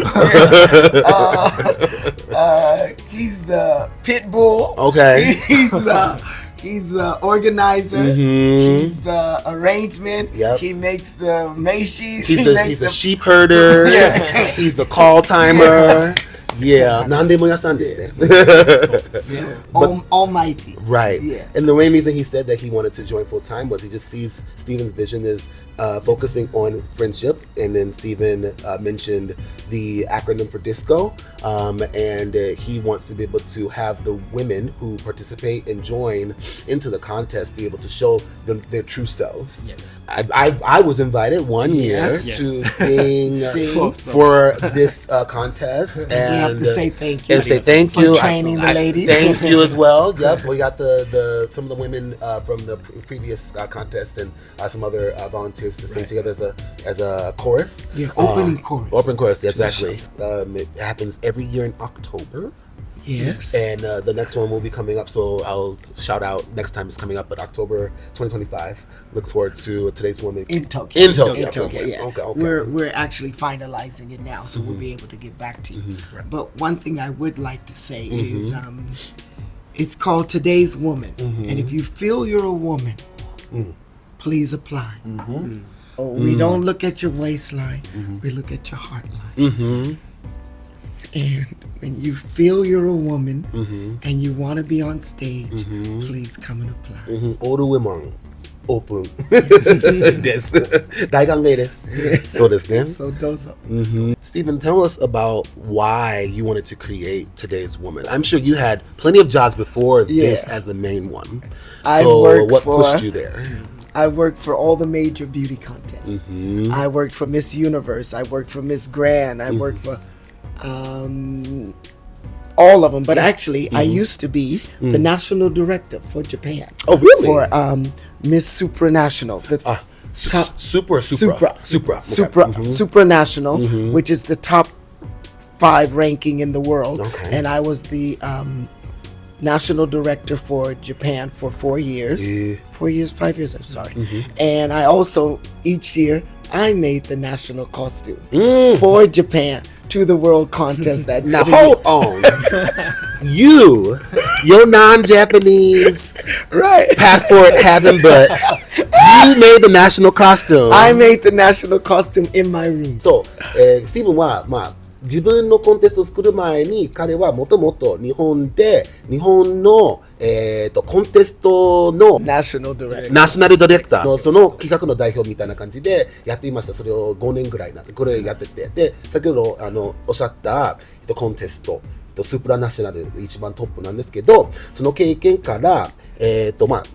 He's the pit bull. Okay. He's the organizer. He's the arrangement. Yep. He makes the macy's. He's the sheep herder. He's the call timer. Yeah, 何でも屋さんですね。Almighty. Right. Yeah. And the main reason he said that he wanted to join full time was he just sees Steven's vision is focusing on friendship. And then Steven mentioned the acronym for DISCO. And he wants to be able to have the women who participate and join into the contest be able to show them their true selves. Yes. I was invited one year to sing for this contest. And have to say thank you. And say thank for you. training the ladies. Thank you as well. Yep, we got some of the women from the previous contest and some other volunteers to sing together as a chorus. Yeah, opening chorus. Open chorus, exactly. It happens every year in October. Yes. And the next one will be coming up, so I'll shout out next time it's coming up, but October 2025. Look forward to Today's Woman In Tokyo. In Tokyo, yeah. Okay. We're actually finalizing it now, so we'll be able to get back to you. But one thing I would like to say is it's called Today's Woman. And if you feel you're a woman, please apply. We don't look at your waistline, we look at your heart line. And when you feel you're a woman and you want to be on stage, please come and apply. All the women open です。大歓迎です。そうですね。So どうぞ。Stephen, tell us about why you wanted to create Today's Woman. I'm sure you had plenty of jobs before this as the main one. So what pushed you there? I worked for all the major beauty contests. I worked for Miss Universe. I worked for Miss Grand. I worked for all of them, but actually I used to be the national director for Japan. Oh, really? For Miss Supranational, the top Supranational, which is the top 5 ranking in the world. Okay. And I was the national director for Japan for 4 years. 5 years, I'm sorry. And I also, each year, I made the national costume for Japan to the world contest. That's now hold on. Your non-Japanese passport having, but you made the national costume. I made the national costume in my room. So, スティーブンは自分のコンテストを作る前に彼はもともと日本のコンテストのナショナルディレクターのその企画の代表みたいな感じでやっていました。それを5年ぐらいこれやってて、で先ほどおっしゃったコンテストスープラナショナル一番トップなんですけど、その経験から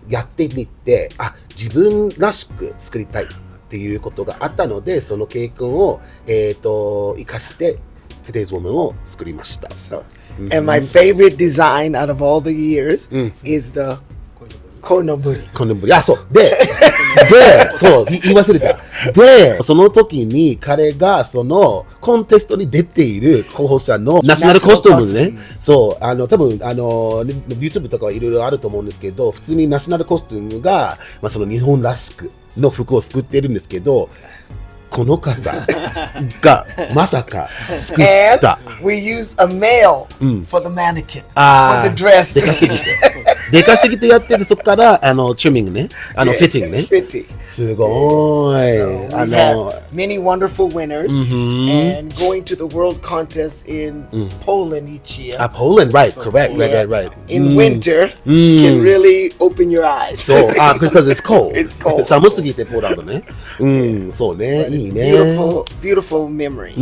やってみて自分らしく作りたいっていうことがあったので、その経験を生かしてToday's Woman を作りました。And my favorite design out of all the years is the このぶり。そう。そう、言い忘れた。で、その時に彼がそのコンテストに出ている候補者のナショナルコスチュームね。そう、多分YouTube とかはいろいろあると思うんですけど、普通にナショナルコスチュームが、その日本らしくの服を作っているんですけど、この方がまさか作った。And we use a male for the mannequin, for the dress. でかすぎてやってる、そこからチューミングね、フィッティングね。すごい。So we had many wonderful winners, and going to the world contest in Poland each year. Poland, right, correct, right. In winter, can really open your eyes. So, because it's cold. It's cold. 寒すぎてポーランドね。そうね、いいね。Beautiful memory.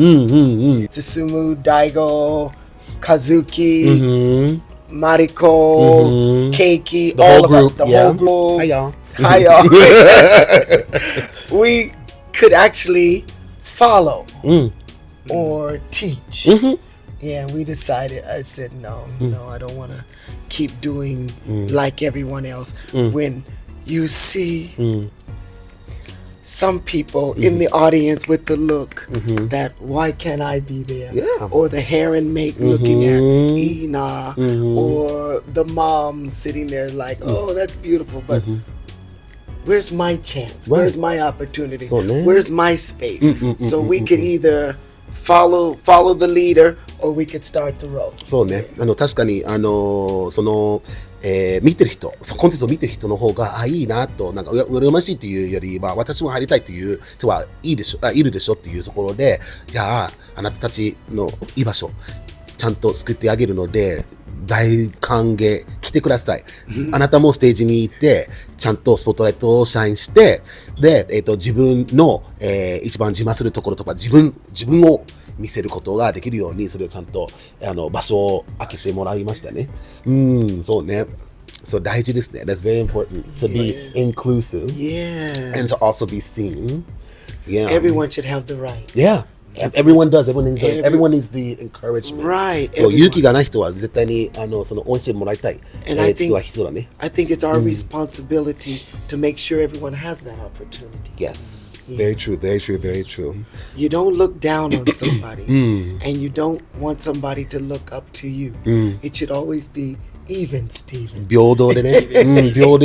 Susumu, Daigo, Kazuki, Mariko, Keiki, the whole group. The whole group. Hi y'all. We could actually follow or teach. Yeah, we decided. I said no, I don't want to keep doing like everyone else. When you see some people in the audience with the look that why can't I be there? Or the hair and make looking at Ina, or the mom sitting there like, oh, that's beautiful, but where's my chance? Where's my opportunity? Where's my space? So we could either follow the leader or we could start the road. そうね、確かにその見てる人、コンテストを見てる人の方がいいなと、なんか羨ましいっていうよりは私も入りたいっていう人はいるでしょっていうところで、じゃああなたたちの居場所ちゃんと救ってあげるので大歓迎、来てください。あなたもステージに行ってちゃんとスポットライトをシャインして、で、自分の、一番自慢するところとか自分を見せることができるように、それをちゃんと場所を開けてもらいましたね。そうね。そう大事ですね。That's very important to be inclusive, and to also be seen. Yeah. Everyone should have the right. Yeah. Everyone does. Everyone needs the encouragement. Right. そう、勇気がない人は絶対にその応援してもらいたい。And I 人は必要だね。 think it's our responsibility to make sure everyone has that opportunity. Yes. Very true. Very true. Very true. You don't look down on somebody, and you don't want somebody to look up to you. It should always be even, Steven. 平等でね、平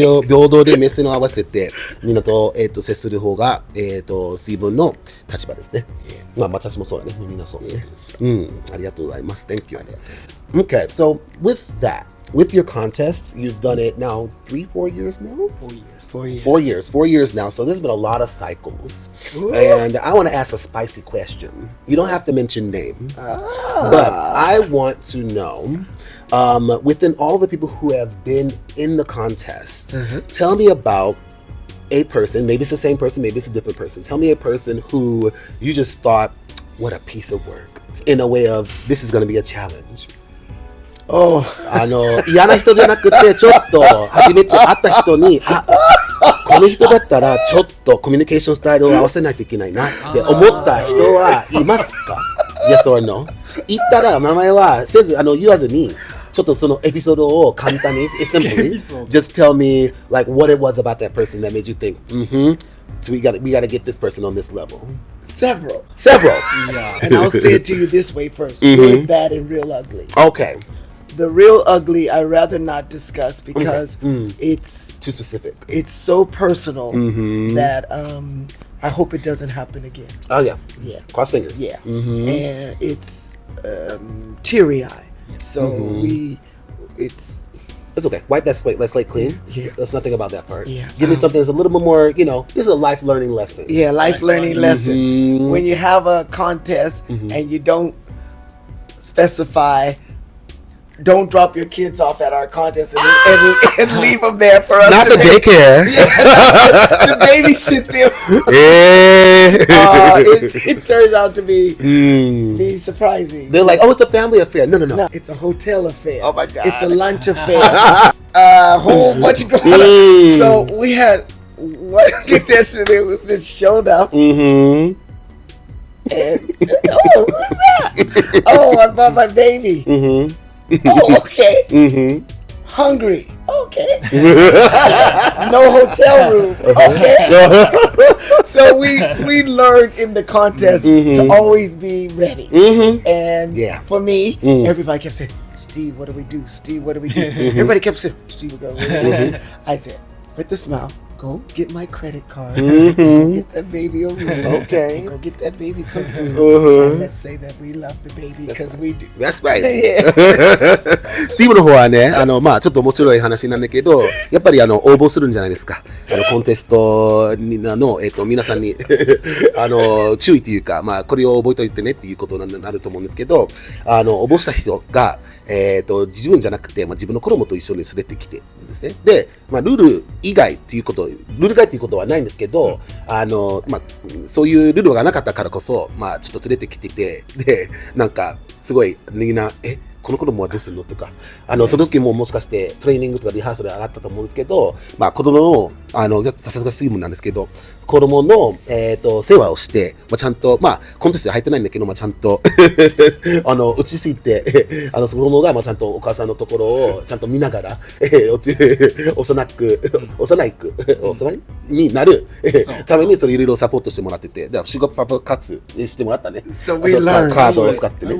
等で目線を合わせてみんなと接する方が水分の立場ですね。まあ私もそうだね。みんなそうね。ありがとうございます。Thank you. Okay, so with that, with your contest, you've done it now 4 years now? 4 years. 4 years. 4 years now, so there's been a lot of cycles. And I want to ask a spicy question. You don't have to mention names, but I want to know, within all the people who have been in the contest, tell me about a person, maybe it's the same person, maybe it's a different person. Tell me a person who you just thought, what a piece of work, in a way of, this is going to be a challenge. 嫌な人じゃなくて、ちょっと初めて会った人に、この人だったらちょっとコミュニケーションスタイルを合わせないといけないなって思った人はいますか？ Yes or no? 言ったら名前はせず言わずに、ちょっとそのエピソードを簡単に、simply, just tell me like what it was about that person that made you think, so we gotta get this person on this level. Several. Yeah. And I'll say it to you this way first. Good, bad, and real ugly. Okay. The real ugly I'd rather not discuss because it's too specific. It's so personal that I hope it doesn't happen again. Oh yeah. Yeah. Cross fingers. Yeah. And it's teary-eyed. So it's okay. Wipe that slate. Let's slate clean. Yeah. There's nothing about that part. Yeah. Give me something that's a little bit more, this is a life learning lesson. Yeah, life learning lesson. When you have a contest and you don't specify, don't drop your kids off at our contest and leave them there for us. Not the daycare. To babysit them. It turns out to be surprising. They're like, oh, it's a family affair. No. It's a hotel affair. Oh my God. It's a lunch affair. A whole bunch going on. So we had one get there, so they was showed up. And who's that? Oh, I brought my baby. Oh, okay. Hungry. Okay. No hotel room. Okay. So we learned in the contest to always be ready. And for me, everybody kept saying, Steve, what do we do? Steve, what do we do? Everybody kept saying, Steve, what do we do? I said, with a smile, go get my credit card. Go get that baby a room. Okay. Go get that baby some food. And let's say that we love the baby because we do. That's right. スティーブの方はね、まあちょっと面白い話なんだけど、やっぱり応募するんじゃないですか。コンテストの皆さんに注意というか、まあこれを覚えておいてねっていうことになると思うんですけど、応募した人が自分じゃなくて、まあ自分の子供と一緒に連れてきてるんですね。で、まあルール外っていうことはないんですけど、まあそういうルールがなかったからこそ、まあちょっと連れてきてて、でなんかすごいみんなこの子供はどうするのとか、その時ももしかしてトレーニングとかリハーサル上がったと思うんですけど、まあ子供のさすが水分なんですけど、子供の世話をして、まあちゃんとまあコンテストに入ってないんだけど、まあちゃんと落ち着いてその子供がまあちゃんとお母さんのところをちゃんと見ながら幼いになるためにそれいろいろサポートしてもらってて、シュガーパパ活してもらったね。So we learned. カードを使ってね。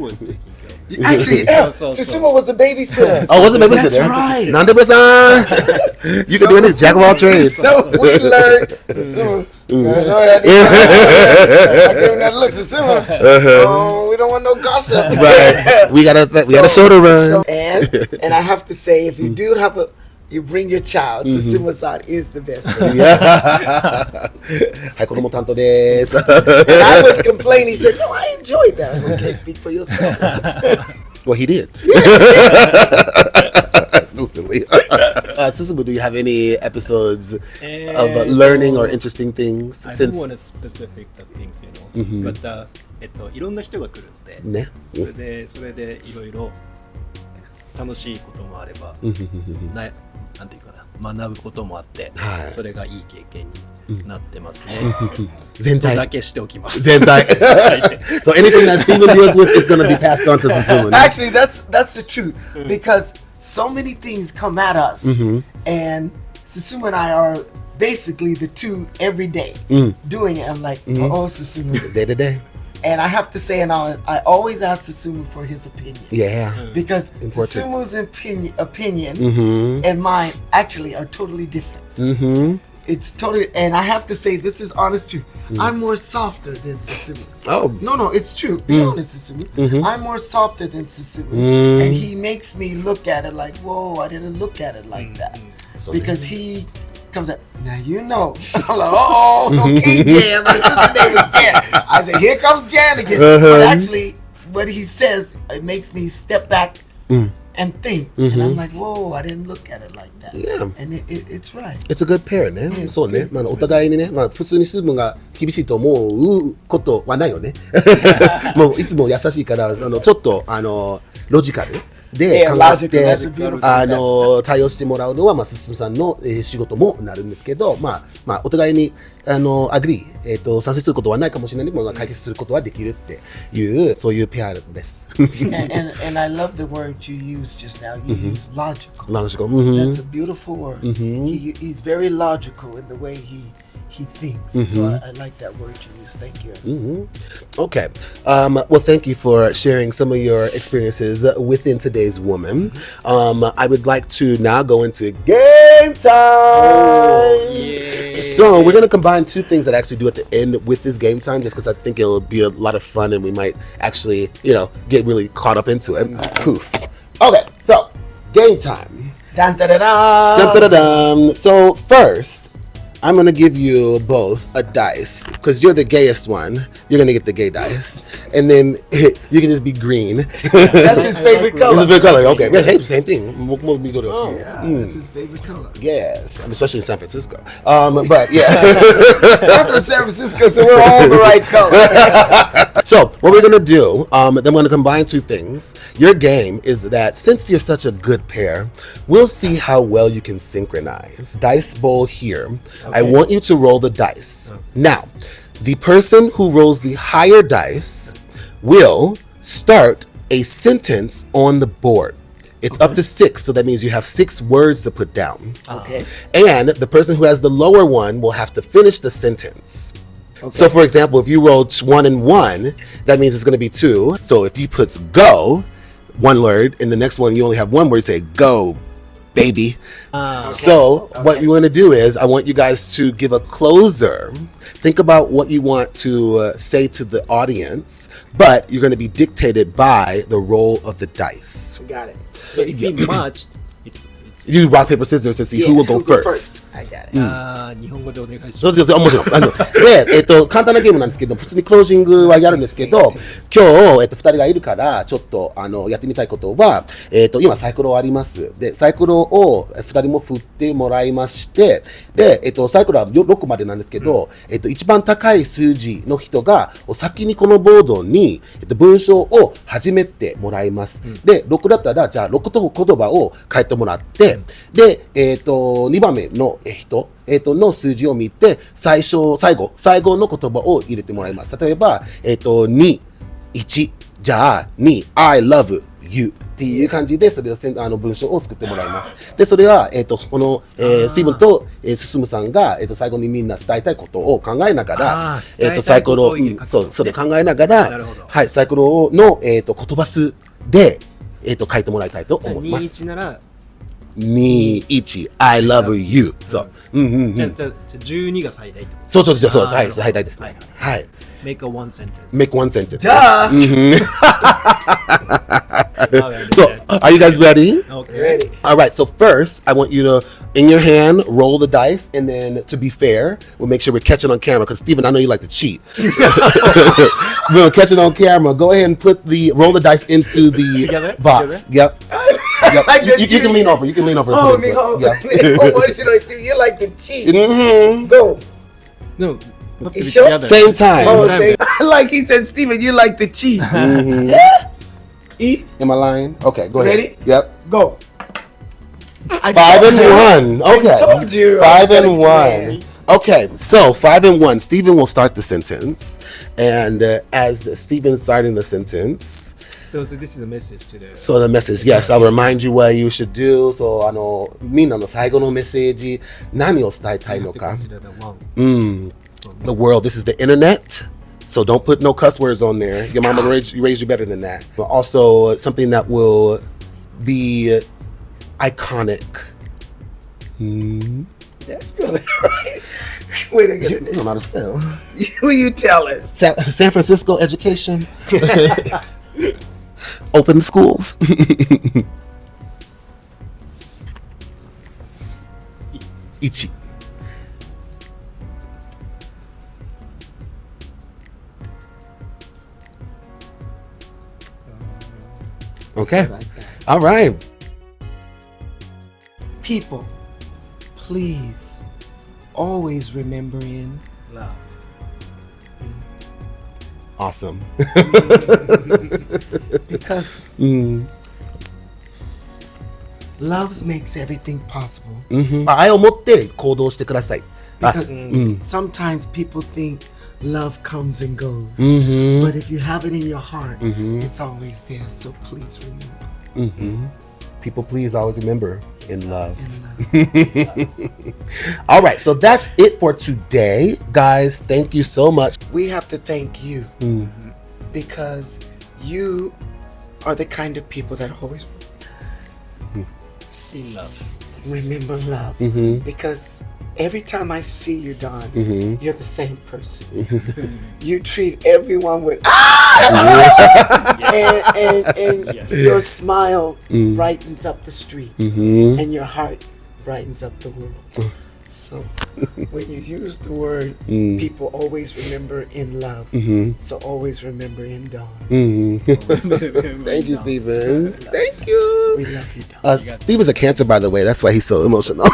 Actually, Susumu was the babysitter. Oh, was a babysitter? That's right. Nandebe-san! You can do any jack of all trades. So we learned. Susumu. I gave him that look. Susumu. Oh, we don't want no gossip. Right. We got a soda run. And I have to say, if you do you bring your child, Susumu-san is the best. はい、子供担当です。And I was complaining. He said, no, I enjoyed that. I can't speak for yourself. Well, he did. So silly. Susumu, do you have any episodes of learning or interesting things? I don't want to specific the things, but いろんな人が来るんで、ね。それでいろいろ楽しいこともあれば、なんていうかな、学ぶこともあって、はい、それがいい経験になってますね。全体だけしておきます。全体。So anything that Steven deals with is going to be passed on to Susumu. Actually, that's the truth because so many things come at us, and Susumu and I are basically the two every day doing it. I'm like, oh, Susumu. Day to day. And I have to say, and I always ask Susumu for his opinion. Yeah. Because Susumu's opinion and mine actually are totally different. It's totally, and I have to say, this is honest truth. I'm more softer than Susumu. Oh. No, it's true. Be honest, Susumu. I'm more softer than Susumu. And he makes me look at it like, whoa, I didn't look at it like that. Because he comes up, now you know. I'm like, okay, Jan. My sister's name is Jan. I said, here comes Jan again. But actually, what he says, it makes me step back and think. And I'm like, whoa, I didn't look at it like that. Yeah. And it's right. It's a good pair ね。Yeah, そうね。 good. まあお互いにね、まあ普通にスーブンが厳しいと思うことはないよね。もういつも優しいからちょっとロジカル。で考えて対応してもらうのは進さんの仕事もなるんですけど、まあお互いにアグリー賛成することはないかもしれないけど解決することはできるっていうそういうペアです。and I love the word you used just now. You used logical. Logical. That's a beautiful word. He's very logical in the way he thinks. So I like that word you used. Thank you. Okay. Well, thank you for sharing some of your experiences within today's woman. I would like to now go into game time. So we're going to combine two things that I actually do at the end with this game time, just because I think it'll be a lot of fun and we might actually, get really caught up into it. Poof. Okay, so game time. Dun, da, da, da. Dun, da, da, dun. So first, I'm going to give you both a dice because you're the gayest one. You're going to get the gay dice. And then you can just be green. That's his favorite color. His favorite color. Okay. Hey, same thing. That's his favorite color. Yes. Especially in San Francisco. But yeah. I'm from San Francisco, so we're all the right color. So what we're going to do, then we're going to combine two things. Your game is that since you're such a good pair, we'll see how well you can synchronize. Dice bowl here. Okay. I want you to roll the dice. Now, the person who rolls the higher dice will start a sentence on the board. It's up to 6, so that means you have 6 words to put down. Okay. And the person who has the lower one will have to finish the sentence. Okay. So, for example, if you rolled 1 and 1, that means it's going to be 2. So if you put go, 1 word, and the next one you only have 1 word, say go, baby. Okay. So what you want to do is I want you guys to give a closer. Think about what you want to say to the audience, but you're going to be dictated by the roll of the dice. Got it. So if you matched, it's You rock, paper, scissors to see who will go first. I got it. 日本語でお願いします。そうですよ、面白い。で、簡単なゲームなんですけど、普通にクロージングはやるんですけど、今日、2人がいるから、ちょっと、やってみたいことは、今、サイコロあります。で、サイコロを2人も振ってもらいまして、で、サイコロは6までなんですけど、一番高い数字の人が、先にこのボードに、文章を始めてもらいます。で、6だったら、じゃあ、6と言葉を書いてもらって、で、2番目の人、の数字を見て、最後の言葉を入れてもらいます。例えば、2、1、じゃあ、2、I love you っていう感じで、それを文章を作ってもらいます。で、それは、この、スティーブンと、進さんが、最後にみんな伝えたいことを考えながら、サイコロ、それ考えながら、はい、サイコロの、言葉数で、書いてもらいたいと思います。21なら、2、1、I love you。そう。じゃあ12が最大ってこと？そう、はい、最大ですね。はい。Make a one sentence. Make one sentence. So, are you guys ready? Okay. Ready. All right. So first, I want you to, in your hand, roll the dice, and then to be fair, we'll make sure we're catching on camera. Because Steven, I know you like to cheat. We'll catch it on camera. Go ahead and roll the dice into the box. Together? Yep. Like you can lean over. You can lean over. Oh, and put it in. yeah. What should I do? You like to cheat. Mm-hmm. Go. No. Have to be Sure? together. Same time. Oh, same. Like he said, Steven, you like to cheat. Mm-hmm. E. Am I lying? Okay, go ahead. Ready? Yep. Go. I 5 told and you. 1. Okay. I told you. 5 and Man. 1. Okay, so 5 and 1. Stephen will start the sentence. And as Stephen's starting the sentence, So this is a message to the so the message, yes, I'll remind you what you should do. So, みんなの最後のメッセージ、何を伝えたいのか。 consider the one. The world, this is the internet. So don't put no cuss words on there. Your mama raised you better than that. But also something that will be iconic. That's spelling right. Wait a You minute. don't know how to spell. Who you telling? San Francisco education. Open the schools. Ichi. Okay. All right. People, please always remember in Love. Awesome. because love makes everything possible. 愛を持って行動してください。 Because sometimes people think love comes and goes. Mm-hmm. But if you have it in your heart, it's always there. So please remember. People, please always remember in love. In love. All right, so that's it for today. Guys, thank you so much. We have to thank you because you are the kind of people that always In love. remember love. Because every time I see you, Don, you're the same person. You treat everyone with and Yes. your smile brightens up the street, and your heart brightens up the world. So when you use the word, people always remember in love. So always remember in Don. Thank you, Stephen. Thank you. We love you, Don. Stephen's a Cancer, by the way. That's why he's so emotional.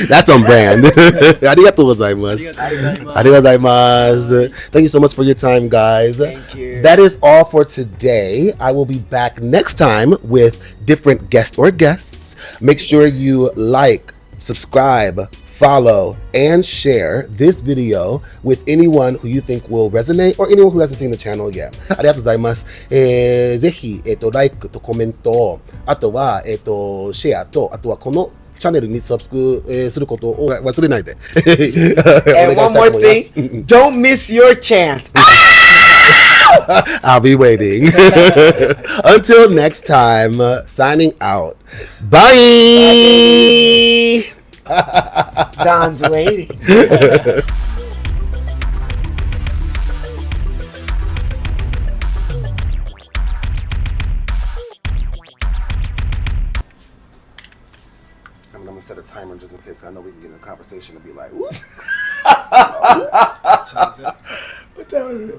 That's on brand. ありがとうございます。ありがとうございます。Thank you so much for your time, guys. Thank you. That is all for today. I will be back next time with different guests or guests. Make sure you like, subscribe, follow, and share this video with anyone who you think will resonate or anyone who hasn't seen the channel yet. ありがとうございます。ぜひ、like とコメント、あとは、シェアと、あとはこのチャンネルにサブスクすることを忘れないで。And one more thing, don't miss your chance. I'll be waiting. Until next time, signing out. Bye. Don's waiting. I'm gonna set a timer just in case I know we can get in a conversation and be like, What time is it?